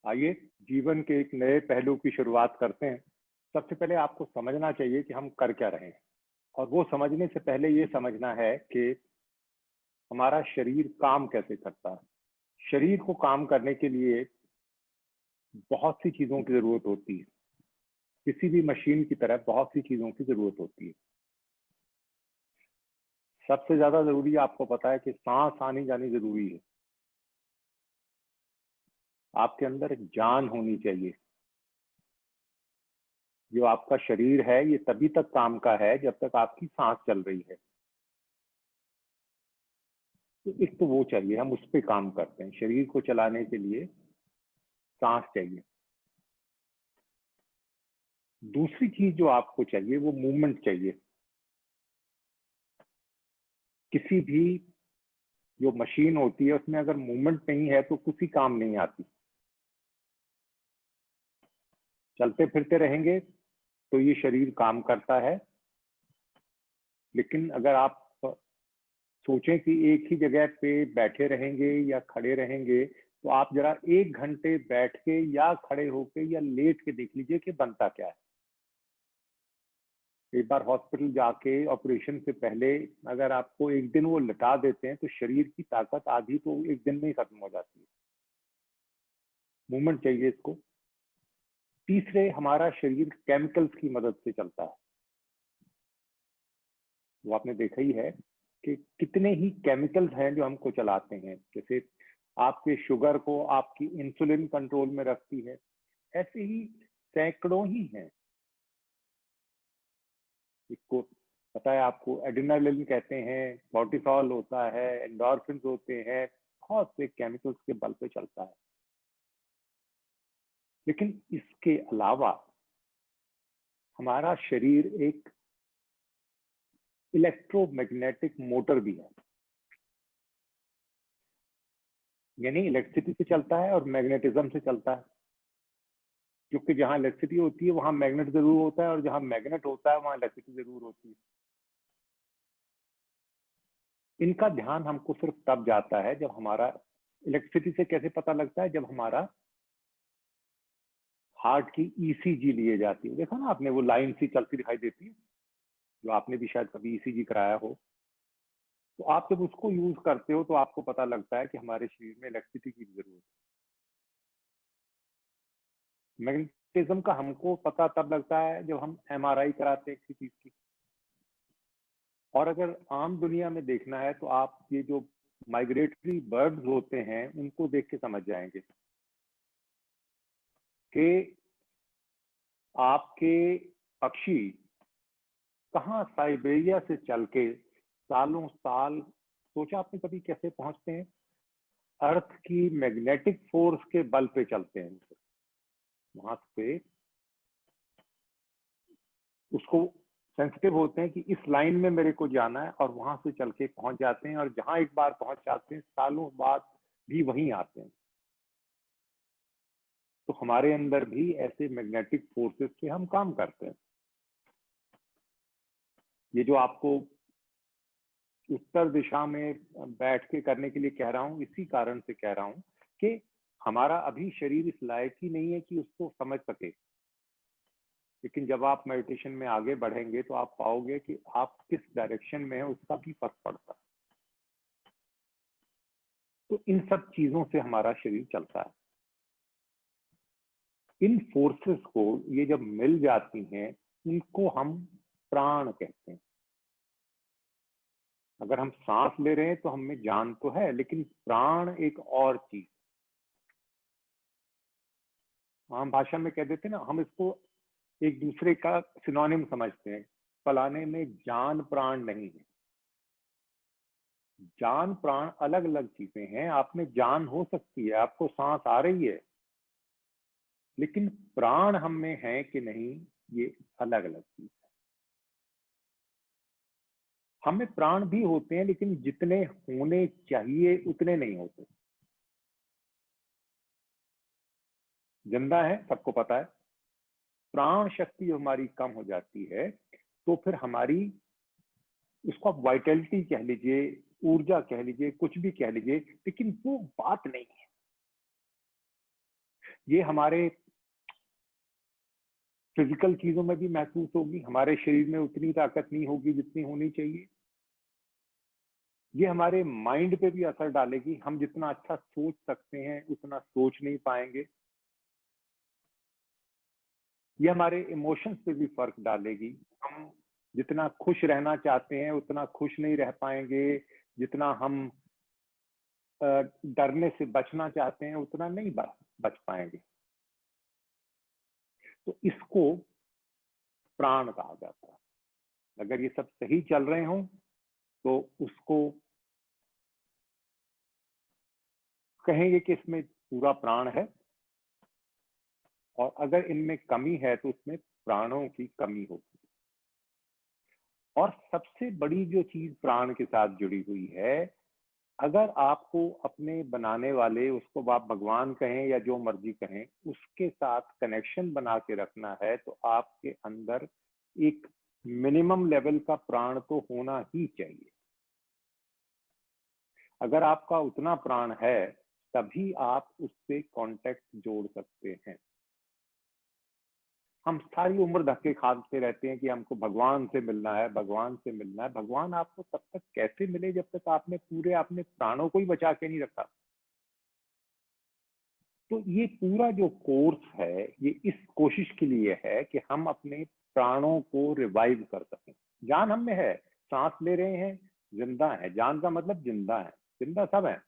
आइए जीवन के एक नए पहलू की शुरुआत करते हैं। सबसे पहले आपको समझना चाहिए कि हम कर क्या रहे हैं, और वो समझने से पहले ये समझना है कि हमारा शरीर काम कैसे करता है। शरीर को काम करने के लिए बहुत सी चीजों की जरूरत होती है। किसी भी मशीन की तरह बहुत सी चीजों की जरूरत होती है। सबसे ज्यादा जरूरी आपको पता है कि सांस आनी जानी जरूरी है। आपके अंदर एक जान होनी चाहिए। जो आपका शरीर है ये तभी तक काम का है जब तक आपकी सांस चल रही है। तो एक तो वो चाहिए, हम उस पर काम करते हैं। शरीर को चलाने के लिए सांस चाहिए। दूसरी चीज जो आपको चाहिए वो मूवमेंट चाहिए। किसी भी जो मशीन होती है उसमें अगर मूवमेंट नहीं है तो कुछ ही काम नहीं आती। चलते फिरते रहेंगे तो ये शरीर काम करता है, लेकिन अगर आप सोचें कि एक ही जगह पे बैठे रहेंगे या खड़े रहेंगे, तो आप जरा 1 घंटे बैठ के या खड़े होके या लेट के देख लीजिए कि बनता क्या है। एक बार हॉस्पिटल जाके ऑपरेशन से पहले अगर आपको एक दिन वो लिटा देते हैं तो शरीर की ताकत आधी तो एक दिन में ही खत्म हो जाती है। मूवमेंट चाहिए इसको। तीसरे, हमारा शरीर केमिकल्स की मदद से चलता है। वो आपने देखा ही है कि कितने ही केमिकल्स हैं जो हमको चलाते हैं। जैसे आपके शुगर को आपकी इंसुलिन कंट्रोल में रखती है, ऐसे ही सैकड़ों ही हैं। इसको पता है आपको, एड्रेनालिन कहते हैं, कॉर्टिसोल होता है, एंडोर्फिन होते हैं। बहुत से केमिकल्स के बल पे चलता है। लेकिन इसके अलावा हमारा शरीर एक इलेक्ट्रोमैग्नेटिक मोटर भी है। यानी इलेक्ट्रिसिटी से चलता है और मैग्नेटिज्म से चलता है। क्योंकि जहां इलेक्ट्रिसिटी होती है वहां मैग्नेट जरूर होता है, और जहां मैग्नेट होता है वहां इलेक्ट्रिसिटी जरूर होती है। इनका ध्यान हमको सिर्फ तब जाता है जब हमारा इलेक्ट्रिसिटी से कैसे पता लगता है, जब हमारा हार्ट की ईसीजी लिए जाती है। देखा ना आपने, वो लाइन सी चलती दिखाई देती है, जो आपने भी शायद कभी ईसीजी कराया हो। तो आप जब उसको यूज करते हो तो आपको पता लगता है कि हमारे शरीर में इलेक्ट्रिसिटी की जरूरत है। मैग्नेटिज्म का हमको पता तब लगता है जब हम एमआरआई कराते हैं किसी चीज की। और अगर आम दुनिया में देखना है तो आप ये जो माइग्रेटरी बर्ड्स होते हैं उनको देख के समझ जाएंगे कि आपके पक्षी कहाँ साइबेरिया से चल के सालों साल, सोचा आपने कभी कैसे पहुंचते हैं? अर्थ की मैग्नेटिक फोर्स के बल पे चलते हैं। वहां पे उसको सेंसिटिव होते हैं कि इस लाइन में मेरे को जाना है, और वहां से चल के पहुंच जाते हैं। और जहां एक बार पहुंच जाते हैं सालों बाद भी वहीं आते हैं। तो हमारे अंदर भी ऐसे मैग्नेटिक फोर्सेस से हम काम करते हैं। ये जो आपको उत्तर दिशा में बैठ के करने के लिए कह रहा हूँ, इसी कारण से कह रहा हूँ कि हमारा अभी शरीर इस लायक ही नहीं है कि उसको समझ सके। लेकिन जब आप मेडिटेशन में आगे बढ़ेंगे तो आप पाओगे कि आप किस डायरेक्शन में है उसका भी फर्क पड़ता है। तो इन सब चीजों से हमारा शरीर चलता है। इन फोर्सेस को ये जब मिल जाती हैं, इनको हम प्राण कहते हैं। अगर हम सांस ले रहे हैं तो हमें जान तो है, लेकिन प्राण एक और चीज। आम भाषा में कह देते हैं ना, हम इसको एक दूसरे का सिनोनिम समझते हैं। फलाने में जान प्राण नहीं है। जान प्राण अलग अलग चीजें हैं। आप में जान हो सकती है, आपको सांस आ रही है, लेकिन प्राण हम में है कि नहीं, ये अलग अलग चीज है। हमें प्राण भी होते हैं, लेकिन जितने होने चाहिए उतने नहीं होते। जिंदा है, सबको पता है। प्राण शक्ति जो हमारी कम हो जाती है तो फिर हमारी, उसको आप वाइटलिटी कह लीजिए, ऊर्जा कह लीजिए, कुछ भी कह लीजिए, लेकिन वो बात नहीं है। ये हमारे फिजिकल चीजों में भी महसूस होगी, हमारे शरीर में उतनी ताकत नहीं होगी जितनी होनी चाहिए। ये हमारे माइंड पे भी असर डालेगी, हम जितना अच्छा सोच सकते हैं उतना सोच नहीं पाएंगे। ये हमारे इमोशंस पे भी फर्क डालेगी, हम जितना खुश रहना चाहते हैं उतना खुश नहीं रह पाएंगे, जितना हम डरने से बचना चाहते हैं उतना नहीं बच पाएंगे। तो इसको प्राण कहा जाता है। अगर ये सब सही चल रहे हों तो उसको कहेंगे कि इसमें पूरा प्राण है, और अगर इनमें कमी है तो उसमें प्राणों की कमी होगी। और सबसे बड़ी जो चीज प्राण के साथ जुड़ी हुई है, अगर आपको अपने बनाने वाले, उसको आप भगवान कहें या जो मर्जी कहें, उसके साथ कनेक्शन बना के रखना है तो आपके अंदर एक मिनिमम लेवल का प्राण तो होना ही चाहिए। अगर आपका उतना प्राण है तभी आप उससे कांटेक्ट जोड़ सकते हैं। हम सारी उम्र धक्के खाते रहते हैं कि हमको भगवान से मिलना है, भगवान से मिलना है। भगवान आपको तब तक कैसे मिले जब तक आपने पूरे अपने प्राणों को ही बचा के नहीं रखा। तो ये पूरा जो कोर्स है ये इस कोशिश के लिए है कि हम अपने प्राणों को रिवाइव कर सकें। जान हम में है, सांस ले रहे हैं, जिंदा है। जान का मतलब जिंदा है, जिंदा सब है,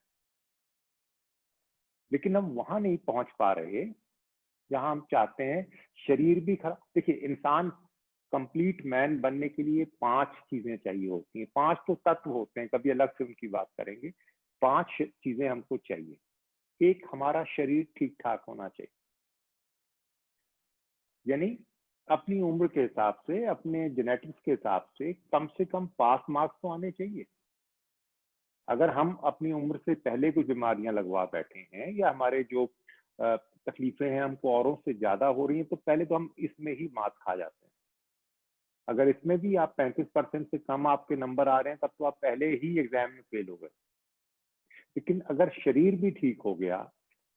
लेकिन हम वहां नहीं पहुंच पा रहे जहां हम चाहते हैं। शरीर भी खराब। देखिए, इंसान कंप्लीट मैन बनने के लिए 5 चीजें चाहिए होती हैं। 5 तो तत्व होते हैं, कभी अलग से उनकी बात करेंगे। 5 चीजें हमको चाहिए। एक, हमारा शरीर ठीक ठाक होना चाहिए, यानी अपनी उम्र के हिसाब से, अपने जेनेटिक्स के हिसाब से कम पास मार्क्स तो आने चाहिए। अगर हम अपनी उम्र से पहले कुछ बीमारियां लगवा बैठे हैं या हमारे जो तकलीफें हैं हमको औरों से ज्यादा हो रही हैं, तो पहले तो हम इसमें ही मात खा जाते हैं। अगर इसमें भी आप 35% से कम आपके नंबर आ रहे हैं तब तो आप पहले ही एग्जाम में फेल हो गए। लेकिन अगर शरीर भी ठीक हो गया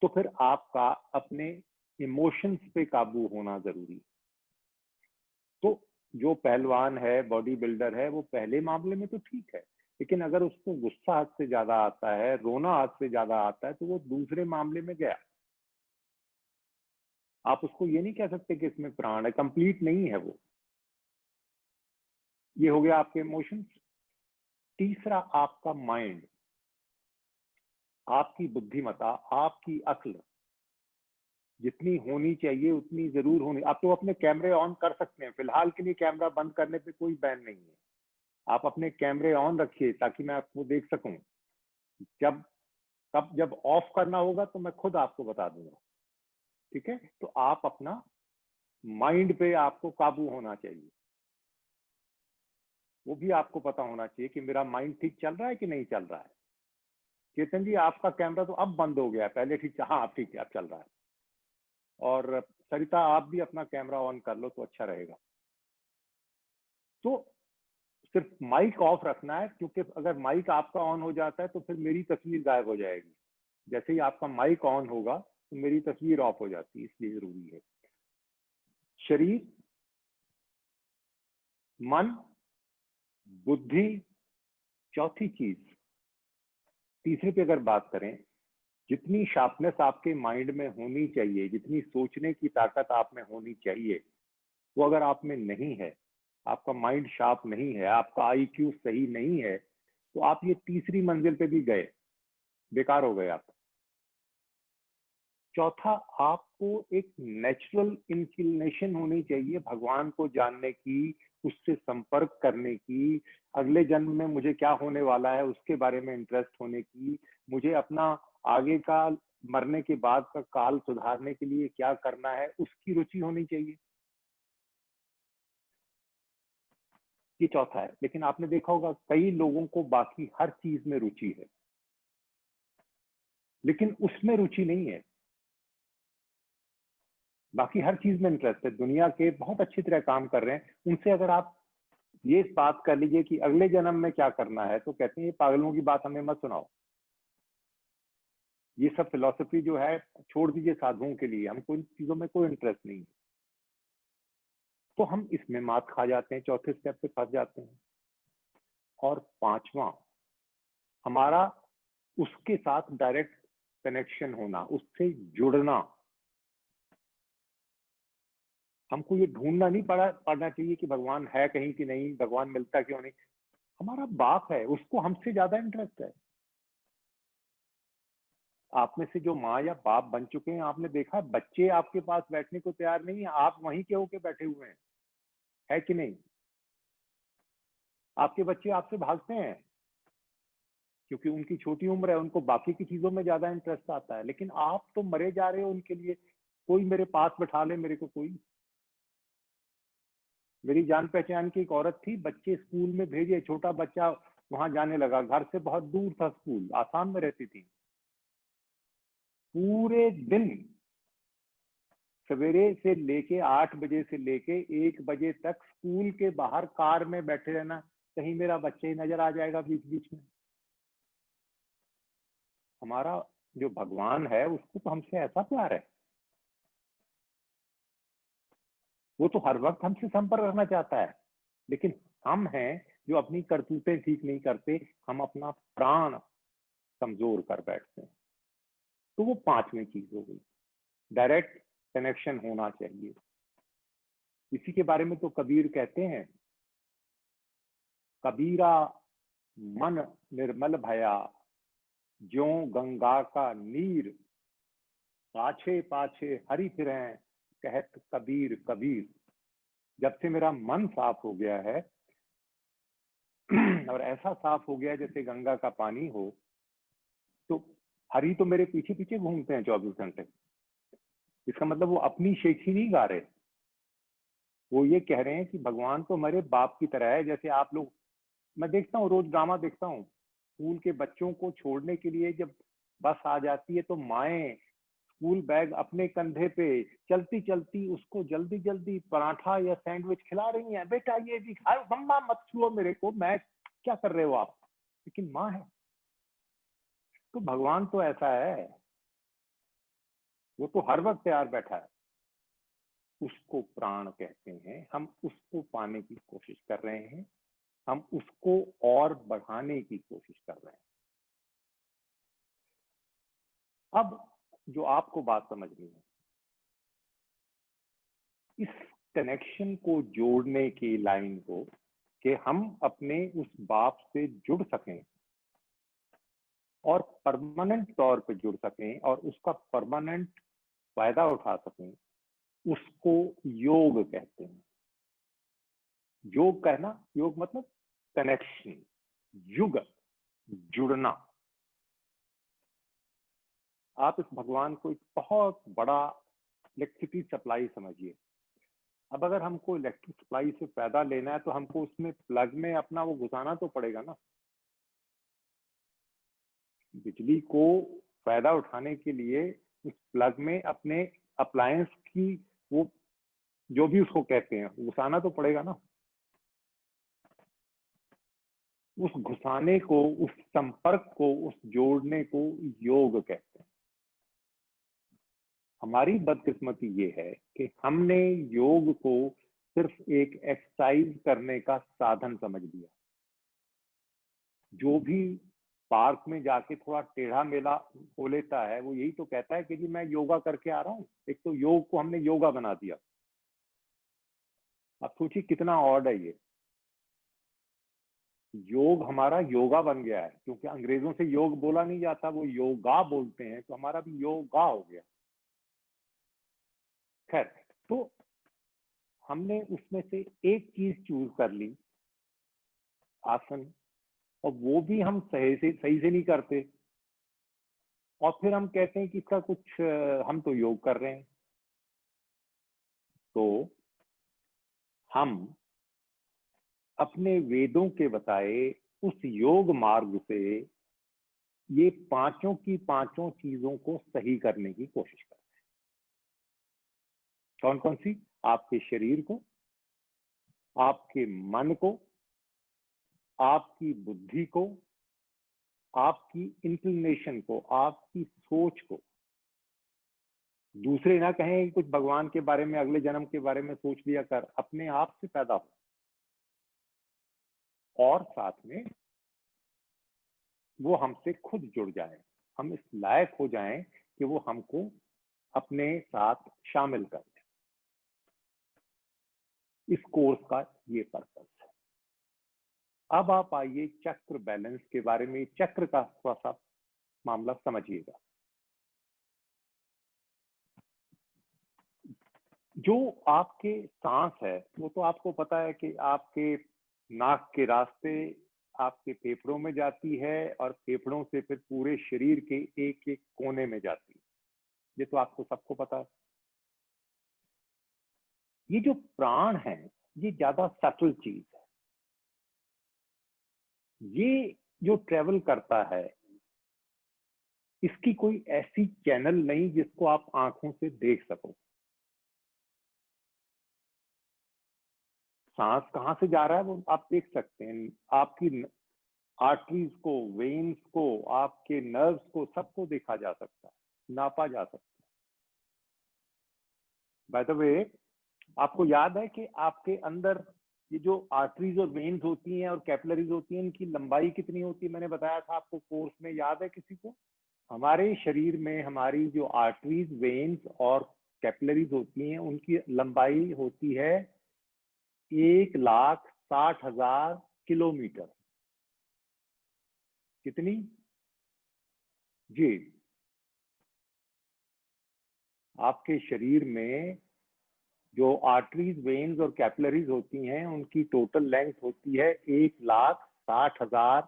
तो फिर आपका अपने इमोशंस पे काबू होना जरूरी। तो जो पहलवान है, बॉडी बिल्डर है, वो पहले मामले में तो ठीक है, लेकिन अगर उसको गुस्सा हद से ज्यादा आता है, रोना हद से ज्यादा आता है, तो वो दूसरे मामले में गया। आप उसको ये नहीं कह सकते कि इसमें प्राण है, कंप्लीट नहीं है वो। ये हो गया आपके इमोशंस। तीसरा, आपका माइंड, आपकी बुद्धिमत्ता, आपकी अक्ल जितनी होनी चाहिए उतनी जरूर होनी। आप तो अपने कैमरे ऑन कर सकते हैं, फिलहाल के लिए कैमरा बंद करने पे कोई बैन नहीं है। आप अपने कैमरे ऑन रखिए ताकि मैं आपको देख सकूं। जब जब ऑफ करना होगा तो मैं खुद आपको बता दूंगा, ठीक है। तो आप अपना माइंड पे आपको काबू होना चाहिए। वो भी आपको पता होना चाहिए कि मेरा माइंड ठीक चल रहा है कि नहीं चल रहा है। चेतन जी, आपका कैमरा तो अब बंद हो गया है, पहले ठीक, हाँ अब ठीक है, अब चल रहा है। और सरिता, आप भी अपना कैमरा ऑन कर लो तो अच्छा रहेगा। तो सिर्फ माइक ऑफ रखना है, क्योंकि अगर माइक आपका ऑन हो जाता है तो फिर मेरी तस्वीर गायब हो जाएगी। जैसे ही आपका माइक ऑन होगा तो मेरी तस्वीर ऑफ हो जाती है, इसलिए जरूरी है। शरीर, मन, बुद्धि, चौथी चीज, तीसरे पे अगर बात करें, जितनी शार्पनेस आपके माइंड में होनी चाहिए, जितनी सोचने की ताकत आप में होनी चाहिए, वो अगर आप में नहीं है, आपका माइंड शार्प नहीं है, आपका आईक्यू सही नहीं है, तो आप ये तीसरी मंजिल पे भी गए, बेकार हो गए आप। चौथा, आपको एक नेचुरल इंक्लिनेशन होनी चाहिए भगवान को जानने की, उससे संपर्क करने की, अगले जन्म में मुझे क्या होने वाला है उसके बारे में इंटरेस्ट होने की, मुझे अपना आगे का, मरने के बाद का काल सुधारने के लिए क्या करना है उसकी रुचि होनी चाहिए। ये चौथा है। लेकिन आपने देखा होगा कई लोगों को बाकी हर चीज में रुचि है, लेकिन उसमें रुचि नहीं है। बाकी हर चीज में इंटरेस्ट है, दुनिया के बहुत अच्छी तरह काम कर रहे हैं, उनसे अगर आप ये बात कर लीजिए कि अगले जन्म में क्या करना है, तो कहते हैं ये पागलों की बात हमें मत सुनाओ। ये सब फिलॉसफी जो है छोड़ दीजिए साधुओं के लिए, हमको इन चीजों में कोई इंटरेस्ट नहीं है। तो हम इसमें मात खा जाते हैं, चौथे स्टेप पे फंस जाते हैं। और पांचवा, हमारा उसके साथ डायरेक्ट कनेक्शन होना, उससे जुड़ना। हमको ये ढूंढना नहीं पड़ना चाहिए कि भगवान है कहीं कि नहीं, भगवान मिलता क्यों नहीं। हमारा बाप है, उसको हमसे ज्यादा इंटरेस्ट है। आप में से जो माँ या बाप बन चुके हैं, आपने देखा बच्चे आपके पास बैठने को तैयार नहीं है, आप वहीं के होके बैठे हुए हैं, है कि नहीं? आपके बच्चे आपसे भागते हैं क्योंकि उनकी छोटी उम्र है, उनको बाकी की चीजों में ज्यादा इंटरेस्ट आता है। लेकिन आप तो मरे जा रहे हो उनके लिए, कोई मेरे पास बैठा ले मेरे को कोई। मेरी जान पहचान की एक औरत थी, बच्चे स्कूल में भेजे, छोटा बच्चा वहां जाने लगा, घर से बहुत दूर था स्कूल, आसाम में रहती थी। पूरे दिन सवेरे से लेके 8 बजे से लेके 1 बजे तक स्कूल के बाहर कार में बैठे रहना, कहीं मेरा बच्चा ही नजर आ जाएगा बीच बीच में। हमारा जो भगवान है उसको तो हमसे ऐसा प्यार है, वो तो हर वक्त हमसे संपर्क रखना चाहता है। लेकिन हम हैं जो अपनी करतूतें ठीक नहीं करते, हम अपना प्राण कमजोर कर बैठते हैं। तो वो पांचवी चीज हो गई, डायरेक्ट कनेक्शन होना चाहिए। इसी के बारे में तो कबीर कहते हैं, कबीरा मन निर्मल भया, ज्यों गंगा का नीर, पाछे पाछे हरि फिरें, कहत कबीर कबीर। जब से मेरा मन साफ हो गया है और ऐसा साफ हो गया जैसे गंगा का पानी हो, तो हरि तो मेरे पीछे पीछे घूमते हैं 24 घंटे। इसका मतलब वो अपनी शेख ही नहीं गा रहे, वो ये कह रहे हैं कि भगवान तो हमारे बाप की तरह है। जैसे आप लोग, मैं देखता हूँ रोज ड्रामा देखता हूँ, स्कूल के बच्चों को छोड़ने के लिए जब बस आ जाती है तो माएं स्कूल बैग अपने कंधे पे चलती चलती उसको जल्दी जल्दी पराठा या सैंडविच खिला रही हैं, बेटा ये भी खा, मम्मा मत छुओ मेरे को, मैं क्या कर रहे हो आप, लेकिन माँ है। तो भगवान तो ऐसा है, वो तो हर वक्त तैयार बैठा है। उसको प्राण कहते हैं, हम उसको पाने की कोशिश कर रहे हैं, हम उसको और बढ़ाने की कोशिश कर रहे हैं। अब जो आपको बात समझनी है, इस कनेक्शन को जोड़ने की लाइन को, कि हम अपने उस बाप से जुड़ सकें और परमानेंट तौर पे जुड़ सकें और उसका परमानेंट फायदा उठा सकें, उसको योग कहते हैं। योग कहना, योग मतलब कनेक्शन, युग, जुड़ना। आप इस भगवान को एक बहुत बड़ा इलेक्ट्रिसिटी सप्लाई समझिए। अब अगर हमको इलेक्ट्रिक सप्लाई से फायदा लेना है तो हमको उसमें प्लग में अपना वो घुसाना तो पड़ेगा ना। बिजली को फायदा उठाने के लिए उस प्लग में अपने अप्लायंस की वो जो भी उसको कहते हैं घुसाना तो पड़ेगा ना। उस घुसाने को, उस संपर्क को, उस जोड़ने को योग कहते हैं। हमारी बदकिस्मती ये है कि हमने योग को सिर्फ एक एक्सरसाइज करने का साधन समझ लिया। जो भी पार्क में जाके थोड़ा टेढ़ा मेला हो लेता है, वो यही तो कहता है कि जी मैं योगा करके आ रहा हूँ। एक तो योग को हमने योगा बना दिया। अब सोचिए कितना ऑड है ये। योग हमारा योगा बन गया है, क्योंकि अंग्रेजों से योग बोला नहीं जाता, वो योगा बोलते हैं, तो हमारा भी योगा हो गया। खैर, तो हमने उसमें से एक चीज चूज कर ली, आसन, और वो भी हम सही से नहीं करते। और फिर हम कहते हैं कि इसका कुछ हम तो योग कर रहे हैं। तो हम अपने वेदों के बताए उस योग मार्ग से ये पांचों की पांचों चीजों को सही करने की कोशिश करते हैं। कौन कौन सी? आपके शरीर को, आपके मन को, आपकी बुद्धि को, आपकी इंक्लिनेशन को, आपकी सोच को, दूसरे ना कहें कि कुछ भगवान के बारे में, अगले जन्म के बारे में सोच लिया कर, अपने आप से पैदा हो, और साथ में वो हमसे खुद जुड़ जाए, हम इस लायक हो जाएं कि वो हमको अपने साथ शामिल कर लें। इस कोर्स का ये पर्पस है। अब आप आइए चक्र बैलेंस के बारे में, चक्र का थोड़ा सा मामला समझिएगा। जो आपके सांस है वो तो आपको पता है कि आपके नाक के रास्ते आपके फेफड़ों में जाती है और फेफड़ों से फिर पूरे शरीर के एक एक कोने में जाती है, ये तो आपको सबको पता है। ये जो प्राण है ये ज्यादा सटल चीज है। ये जो ट्रेवल करता है इसकी कोई ऐसी चैनल नहीं जिसको आप आंखों से देख सको। सांस कहाँ से जा रहा है वो आप देख सकते हैं, आपकी आर्टरीज को, वेन्स को, आपके नर्व्स को, सबको देखा जा सकता है, नापा जा सकता है। बाय द वे, आपको याद है कि आपके अंदर ये जो आर्टरीज और वेन्स होती हैं और कैपिलरीज होती हैं, इनकी लंबाई कितनी होती है? मैंने बताया था आपको कोर्स में, याद है किसी को? हमारे शरीर में हमारी जो आर्टरीज, वेन्स और कैपिलरीज होती हैं उनकी लंबाई होती है 1,60,000 किलोमीटर। कितनी जी? आपके शरीर में जो आर्टरीज, वेन्स और कैपिलरीज होती हैं उनकी टोटल लेंथ होती है 1,60,000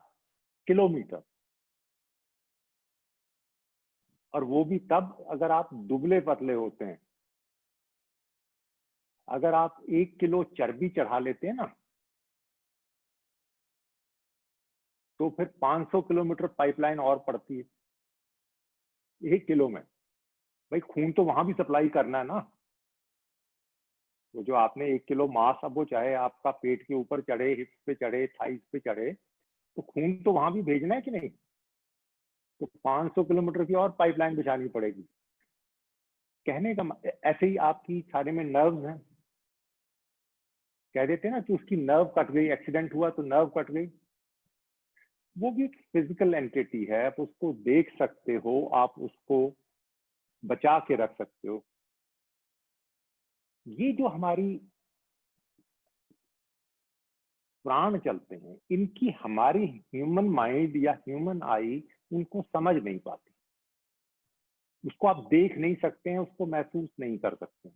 किलोमीटर। और वो भी तब अगर आप दुबले पतले होते हैं। अगर आप 1 किलो चर्बी चढ़ा लेते हैं ना तो फिर 500 किलोमीटर पाइपलाइन और पड़ती है 1 किलो में। भाई खून तो वहां भी सप्लाई करना है ना। तो जो आपने 1 किलो मास, अब वो चाहे आपका पेट के ऊपर चढ़े, हिप्स पे चढ़े, थाइस पे चढ़े, तो खून तो वहां भी भेजना है कि नहीं? तो 500 किलोमीटर की और पाइपलाइन बिछानी पड़ेगी। कहने का ऐसे ही आपकी सारे में नर्व्स हैं। कह देते हैं ना कि उसकी नर्व कट गई, एक्सीडेंट हुआ तो नर्व कट गई। वो भी एक फिजिकल एंटिटी है, आप उसको देख सकते हो, आप उसको बचा के रख सकते हो। ये जो हमारी प्राण चलते हैं, इनकी हमारी ह्यूमन माइंड या ह्यूमन आई उनको समझ नहीं पाती। उसको आप देख नहीं सकते हैं, उसको महसूस नहीं कर सकते।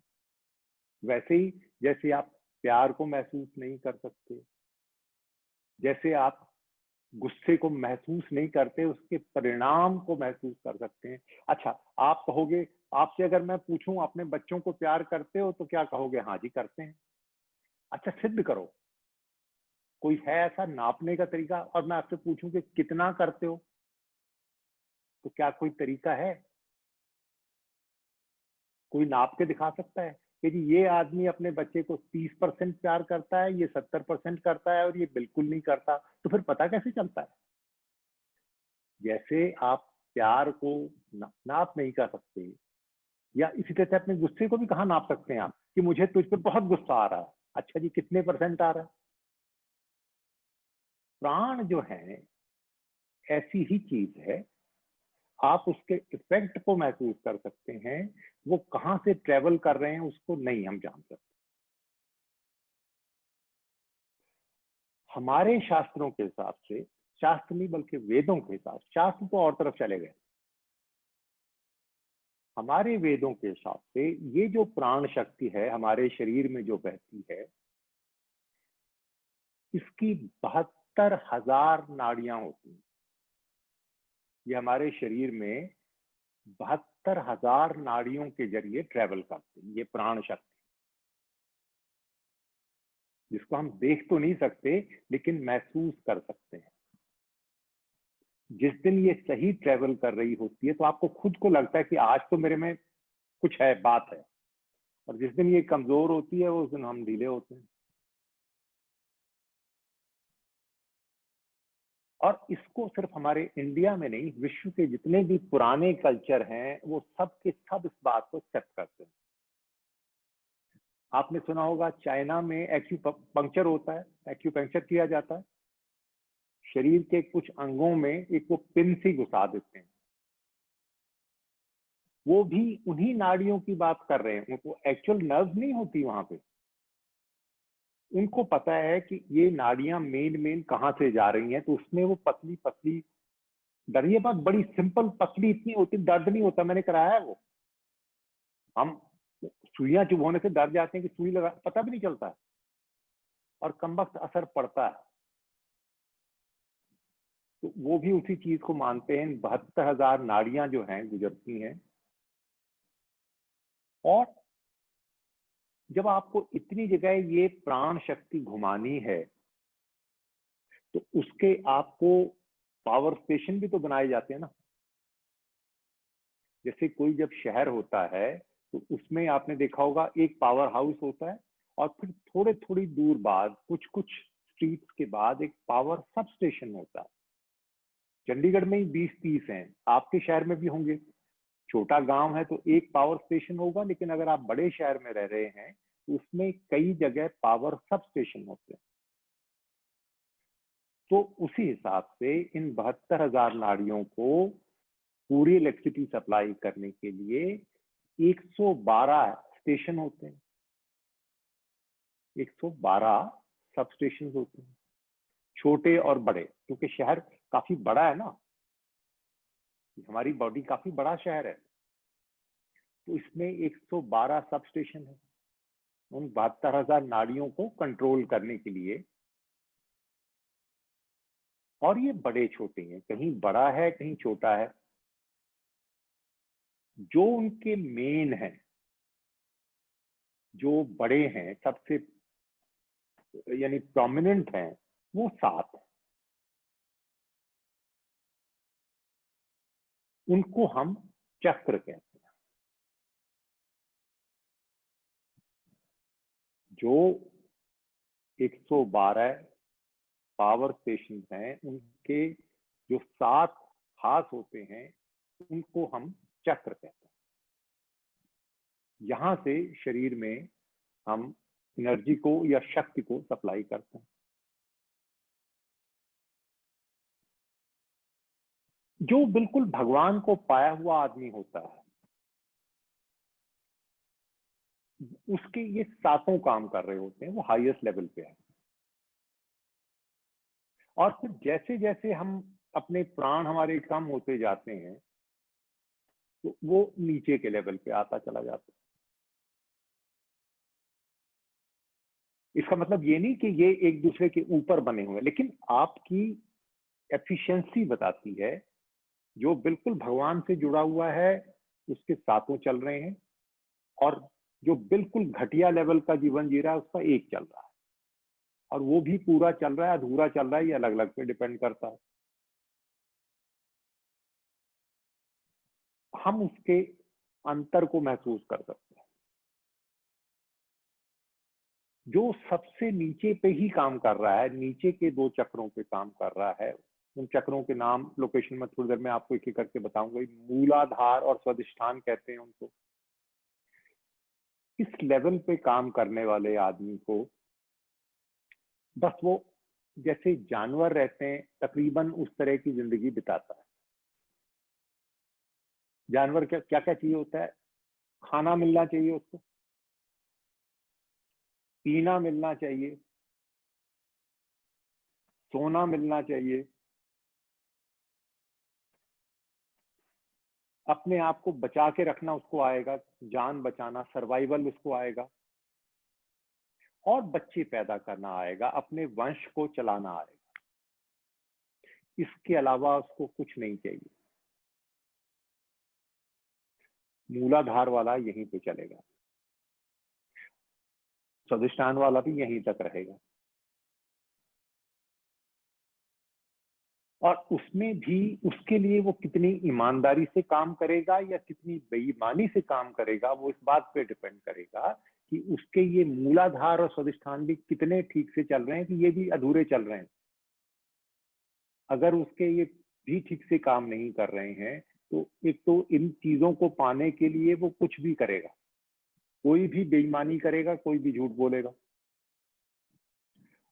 वैसे ही जैसे आप प्यार को महसूस नहीं कर सकते, जैसे आप गुस्से को महसूस नहीं करते, उसके परिणाम को महसूस कर सकते हैं। अच्छा, आप कहोगे, आपसे अगर मैं पूछूं अपने बच्चों को प्यार करते हो तो क्या कहोगे? हाँ जी करते हैं। अच्छा सिद्ध करो, कोई है ऐसा नापने का तरीका? और मैं आपसे पूछूं कि कितना करते हो, तो क्या कोई तरीका है? कोई नाप के दिखा सकता है कि जी ये आदमी अपने बच्चे को 30% प्यार करता है, ये 70% करता है और ये बिल्कुल नहीं करता? तो फिर पता कैसे चलता है? जैसे आप प्यार को नाप नहीं कर सकते, या इसी तरह से अपने गुस्से को भी कहाँ नाप सकते हैं आप कि मुझे तुझ पे बहुत गुस्सा आ रहा है? अच्छा जी कितने परसेंट आ रहा है? प्राण जो है ऐसी ही चीज है, आप उसके इफेक्ट को महसूस कर सकते हैं, वो कहाँ से ट्रेवल कर रहे हैं उसको नहीं हम जान सकते। हमारे शास्त्रों के हिसाब से, शास्त्र नहीं बल्कि वेदों के हिसाब, शास्त्र तो और तरफ चले गए, हमारे वेदों के हिसाब से ये जो प्राण शक्ति है हमारे शरीर में जो बहती है, इसकी 72,000 नाड़ियां होती हैं। ये हमारे शरीर में 72,000 नाड़ियों के जरिए ट्रेवल करती है, ये प्राण शक्ति, जिसको हम देख तो नहीं सकते लेकिन महसूस कर सकते हैं। जिस दिन ये सही ट्रेवल कर रही होती है तो आपको खुद को लगता है कि आज तो मेरे में कुछ है, बात है। और जिस दिन ये कमजोर होती है उस दिन हम ढीले होते हैं। और इसको सिर्फ हमारे इंडिया में नहीं, विश्व के जितने भी पुराने कल्चर हैं वो सब के सब इस बात को एक्सेप्ट करते हैं। आपने सुना होगा चाइना में एक्यूपंक्चर होता है, एक्यूपंक्चर किया जाता है, शरीर के कुछ अंगों में एक वो पिन सी घुसा देते हैं। वो भी उन्हीं नाड़ियों की बात कर रहे हैं, उनको एक्चुअल नर्व नहीं होती वहां पे। उनको पता है कि ये नाड़ियां मेन कहाँ से जा रही हैं, तो उसमें वो पतली पतली, डरिए बात, बड़ी सिंपल पतली इतनी होती, दर्द नहीं होता, मैंने कराया है वो। हम सुइयां चुभोने से डर जाते हैं कि सुई लगा, पता भी नहीं चलता है और कमबख्त असर पड़ता है। तो वो भी उसी चीज को मानते हैं। 72,000 नाड़ियां जो हैं गुजरती हैं, और जब आपको इतनी जगह ये प्राण शक्ति घुमानी है तो उसके आपको पावर स्टेशन भी तो बनाए जाते हैं ना। जैसे कोई जब शहर होता है तो उसमें आपने देखा होगा एक पावर हाउस होता है, और फिर थोड़े थोड़ी दूर बाद कुछ कुछ स्ट्रीट्स के बाद एक पावर सब स्टेशन होता है। चंडीगढ़ में ही 20-30 हैं, आपके शहर में भी होंगे। छोटा गांव है तो एक पावर स्टेशन होगा, लेकिन अगर आप बड़े शहर में रह रहे हैं तो उसमें कई जगह पावर सब स्टेशन होते हैं। तो उसी हिसाब से इन 72,000 नाड़ियों को पूरी इलेक्ट्रिसिटी सप्लाई करने के लिए 112 स्टेशन होते हैं, 112 सब स्टेशन होते हैं, छोटे और बड़े, क्योंकि शहर काफी बड़ा है ना, हमारी बॉडी काफी बड़ा शहर है, तो इसमें 112 सब स्टेशन है उन 72,000 नाड़ियों को कंट्रोल करने के लिए। और ये बड़े छोटे हैं, कहीं बड़ा है कहीं छोटा है। जो उनके मेन है, जो बड़े हैं, सबसे यानी प्रोमिनेंट हैं, वो 7 है। उनको हम चक्र कहते हैं। जो 112 पावर स्टेशन हैं, उनके जो 7 हाथ होते हैं उनको हम चक्र कहते हैं। यहां से शरीर में हम एनर्जी को या शक्ति को सप्लाई करते हैं। जो बिल्कुल भगवान को पाया हुआ आदमी होता है, उसके ये सातों काम कर रहे होते हैं, वो हाईएस्ट लेवल पे है। और फिर जैसे जैसे हम अपने प्राण हमारे कम होते जाते हैं तो वो नीचे के लेवल पे आता चला जाता है। इसका मतलब ये नहीं कि ये एक दूसरे के ऊपर बने हुए हैं, लेकिन आपकी एफिशिएंसी बताती है। जो बिल्कुल भगवान से जुड़ा हुआ है उसके सातों चल रहे हैं, और जो बिल्कुल घटिया लेवल का जीवन जी रहा है उसका एक चल रहा है, और वो भी पूरा चल रहा है अधूरा चल रहा है, ये अलग अलग पे डिपेंड करता है। हम उसके अंतर को महसूस कर सकते हैं। जो सबसे नीचे पे ही काम कर रहा है, नीचे के 2 चक्रों पे काम कर रहा है, उन चक्रों के नाम लोकेशन में थोड़ी देर में आपको एक एक करके बताऊंगा। मूलाधार और स्वादिष्ठान कहते हैं उनको। इस लेवल पे काम करने वाले आदमी को बस वो जैसे जानवर रहते हैं तकरीबन उस तरह की जिंदगी बिताता है। जानवर क्या क्या क्या चाहिए होता है? खाना मिलना चाहिए उसको, पीना मिलना चाहिए, सोना मिलना चाहिए, अपने आप को बचा के रखना उसको आएगा, जान बचाना, सर्वाइवल उसको आएगा, और बच्चे पैदा करना आएगा, अपने वंश को चलाना आएगा। इसके अलावा उसको कुछ नहीं चाहिए। मूलाधार वाला यहीं पे चलेगा, स्वादिष्ठान वाला भी यहीं तक रहेगा। और उसमें भी उसके लिए वो कितनी ईमानदारी से काम करेगा या कितनी बेईमानी से काम करेगा, वो इस बात पे डिपेंड करेगा कि उसके ये मूलाधार और स्वादिष्ठान भी कितने ठीक से चल रहे हैं कि ये भी अधूरे चल रहे हैं। अगर उसके ये भी ठीक से काम नहीं कर रहे हैं, तो एक तो इन चीजों को पाने के लिए वो कुछ भी करेगा, कोई भी बेईमानी करेगा, कोई भी झूठ बोलेगा,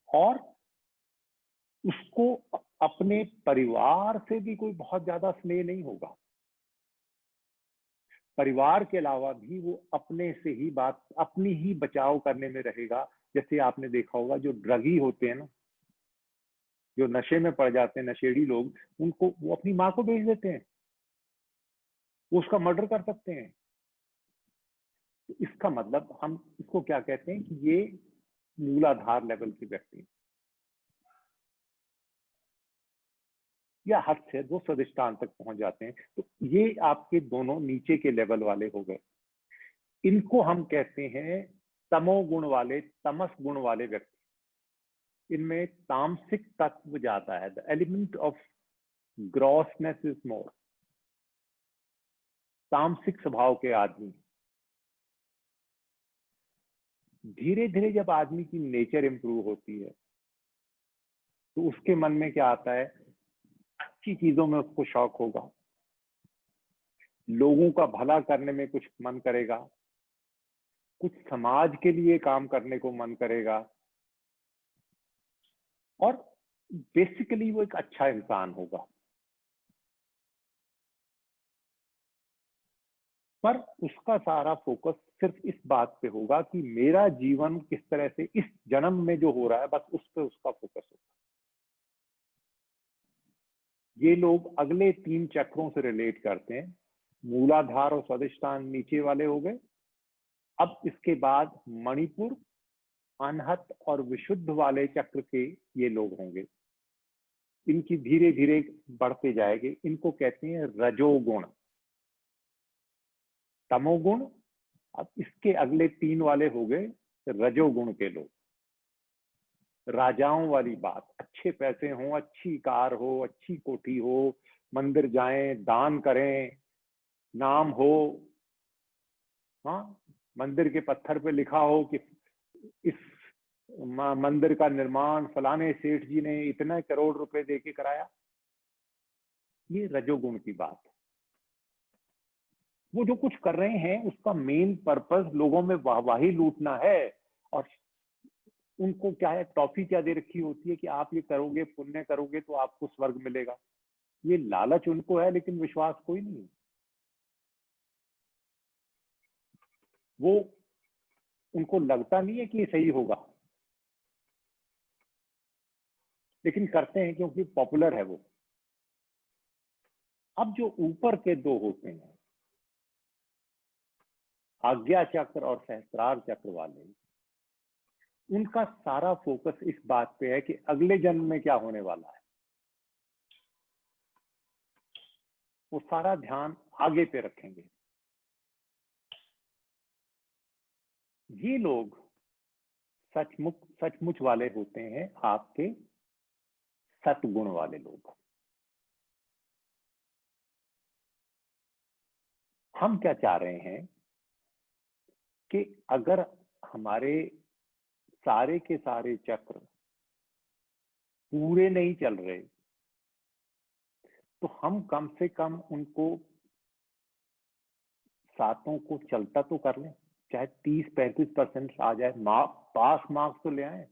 और उसको अपने परिवार से भी कोई बहुत ज्यादा स्नेह नहीं होगा। परिवार के अलावा भी वो अपने से ही बात, अपनी ही बचाव करने में रहेगा। जैसे आपने देखा होगा, जो ड्रगी होते हैं ना, जो नशे में पड़ जाते हैं, नशेड़ी लोग, उनको वो अपनी माँ को बेच देते हैं, वो उसका मर्डर कर सकते हैं। तो इसका मतलब हम इसको क्या कहते हैं कि ये मूलाधार लेवल के व्यक्ति, या हद से वो स्वधिष्ठान तक पहुंच जाते हैं। तो ये आपके दोनों नीचे के लेवल वाले हो गए। इनको हम कहते हैं तमोगुण वाले, तमस गुण वाले व्यक्ति। इनमें तामसिक तत्व जाता है, the element of grossness is more. तामसिक स्वभाव के आदमी, धीरे धीरे जब आदमी की नेचर इंप्रूव होती है, तो उसके मन में क्या आता है, अच्छी चीजों में उसको शौक होगा, लोगों का भला करने में कुछ मन करेगा, कुछ समाज के लिए काम करने को मन करेगा, और बेसिकली वो एक अच्छा इंसान होगा। पर उसका सारा फोकस सिर्फ इस बात पे होगा कि मेरा जीवन किस तरह से इस जन्म में जो हो रहा है, बस उस पर उसका फोकस होगा। ये लोग अगले 3 चक्रों से रिलेट करते हैं। मूलाधार और स्वादिष्ठान नीचे वाले हो गए। अब इसके बाद मणिपुर, अनहत और विशुद्ध वाले चक्र के ये लोग होंगे। इनकी धीरे धीरे बढ़ते जाएंगे। इनको कहते हैं रजोगुण, तमोगुण। अब इसके अगले 3 वाले हो गए रजोगुण के लोग। राजाओं वाली बात, अच्छे पैसे हो, अच्छी कार हो, अच्छी कोठी हो, मंदिर जाएं, दान करें, नाम हो, हाँ, मंदिर के पत्थर पे लिखा हो कि इस मंदिर का निर्माण फलाने सेठ जी ने इतने करोड़ रुपए देके कराया। ये रजोगुण की बात है। वो जो कुछ कर रहे हैं उसका मेन पर्पस लोगों में वाहवाही लूटना है। और उनको क्या है, टॉफी क्या दे रखी होती है कि आप ये करोगे, पुण्य करोगे तो आपको स्वर्ग मिलेगा। ये लालच उनको है, लेकिन विश्वास कोई नहीं है। वो, उनको लगता नहीं है कि ये सही होगा, लेकिन करते हैं क्योंकि पॉपुलर है वो। अब जो ऊपर के 2 होते हैं, आज्ञा चक्र और सहस्त्रार चक्र वाले, उनका सारा फोकस इस बात पे है कि अगले जन्म में क्या होने वाला है। वो सारा ध्यान आगे पे रखेंगे। ये लोग सचमुच वाले होते हैं आपके सतगुण वाले लोग। हम क्या चाह रहे हैं कि अगर हमारे सारे के सारे चक्र पूरे नहीं चल रहे, तो हम कम से कम उनको सातों को चलता तो कर लें, चाहे 30-35% आ जाए, पास मार्क्स तो ले आए।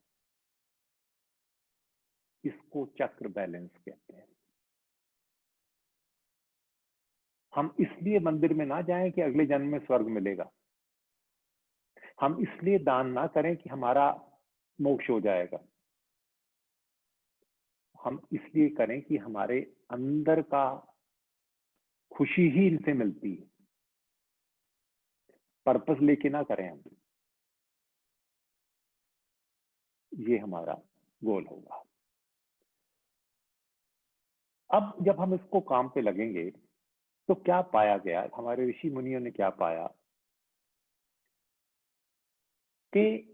इसको चक्र बैलेंस कहते हैं। हम इसलिए मंदिर में ना जाएं कि अगले जन्म में स्वर्ग मिलेगा। हम इसलिए दान ना करें कि हमारा मोक्ष हो जाएगा। हम इसलिए करें कि हमारे अंदर का खुशी ही इनसे मिलती है। पर्पस लेके ना करें हम। ये हमारा गोल होगा। अब जब हम इसको काम पे लगेंगे, तो क्या पाया गया, हमारे ऋषि मुनियों ने क्या पाया कि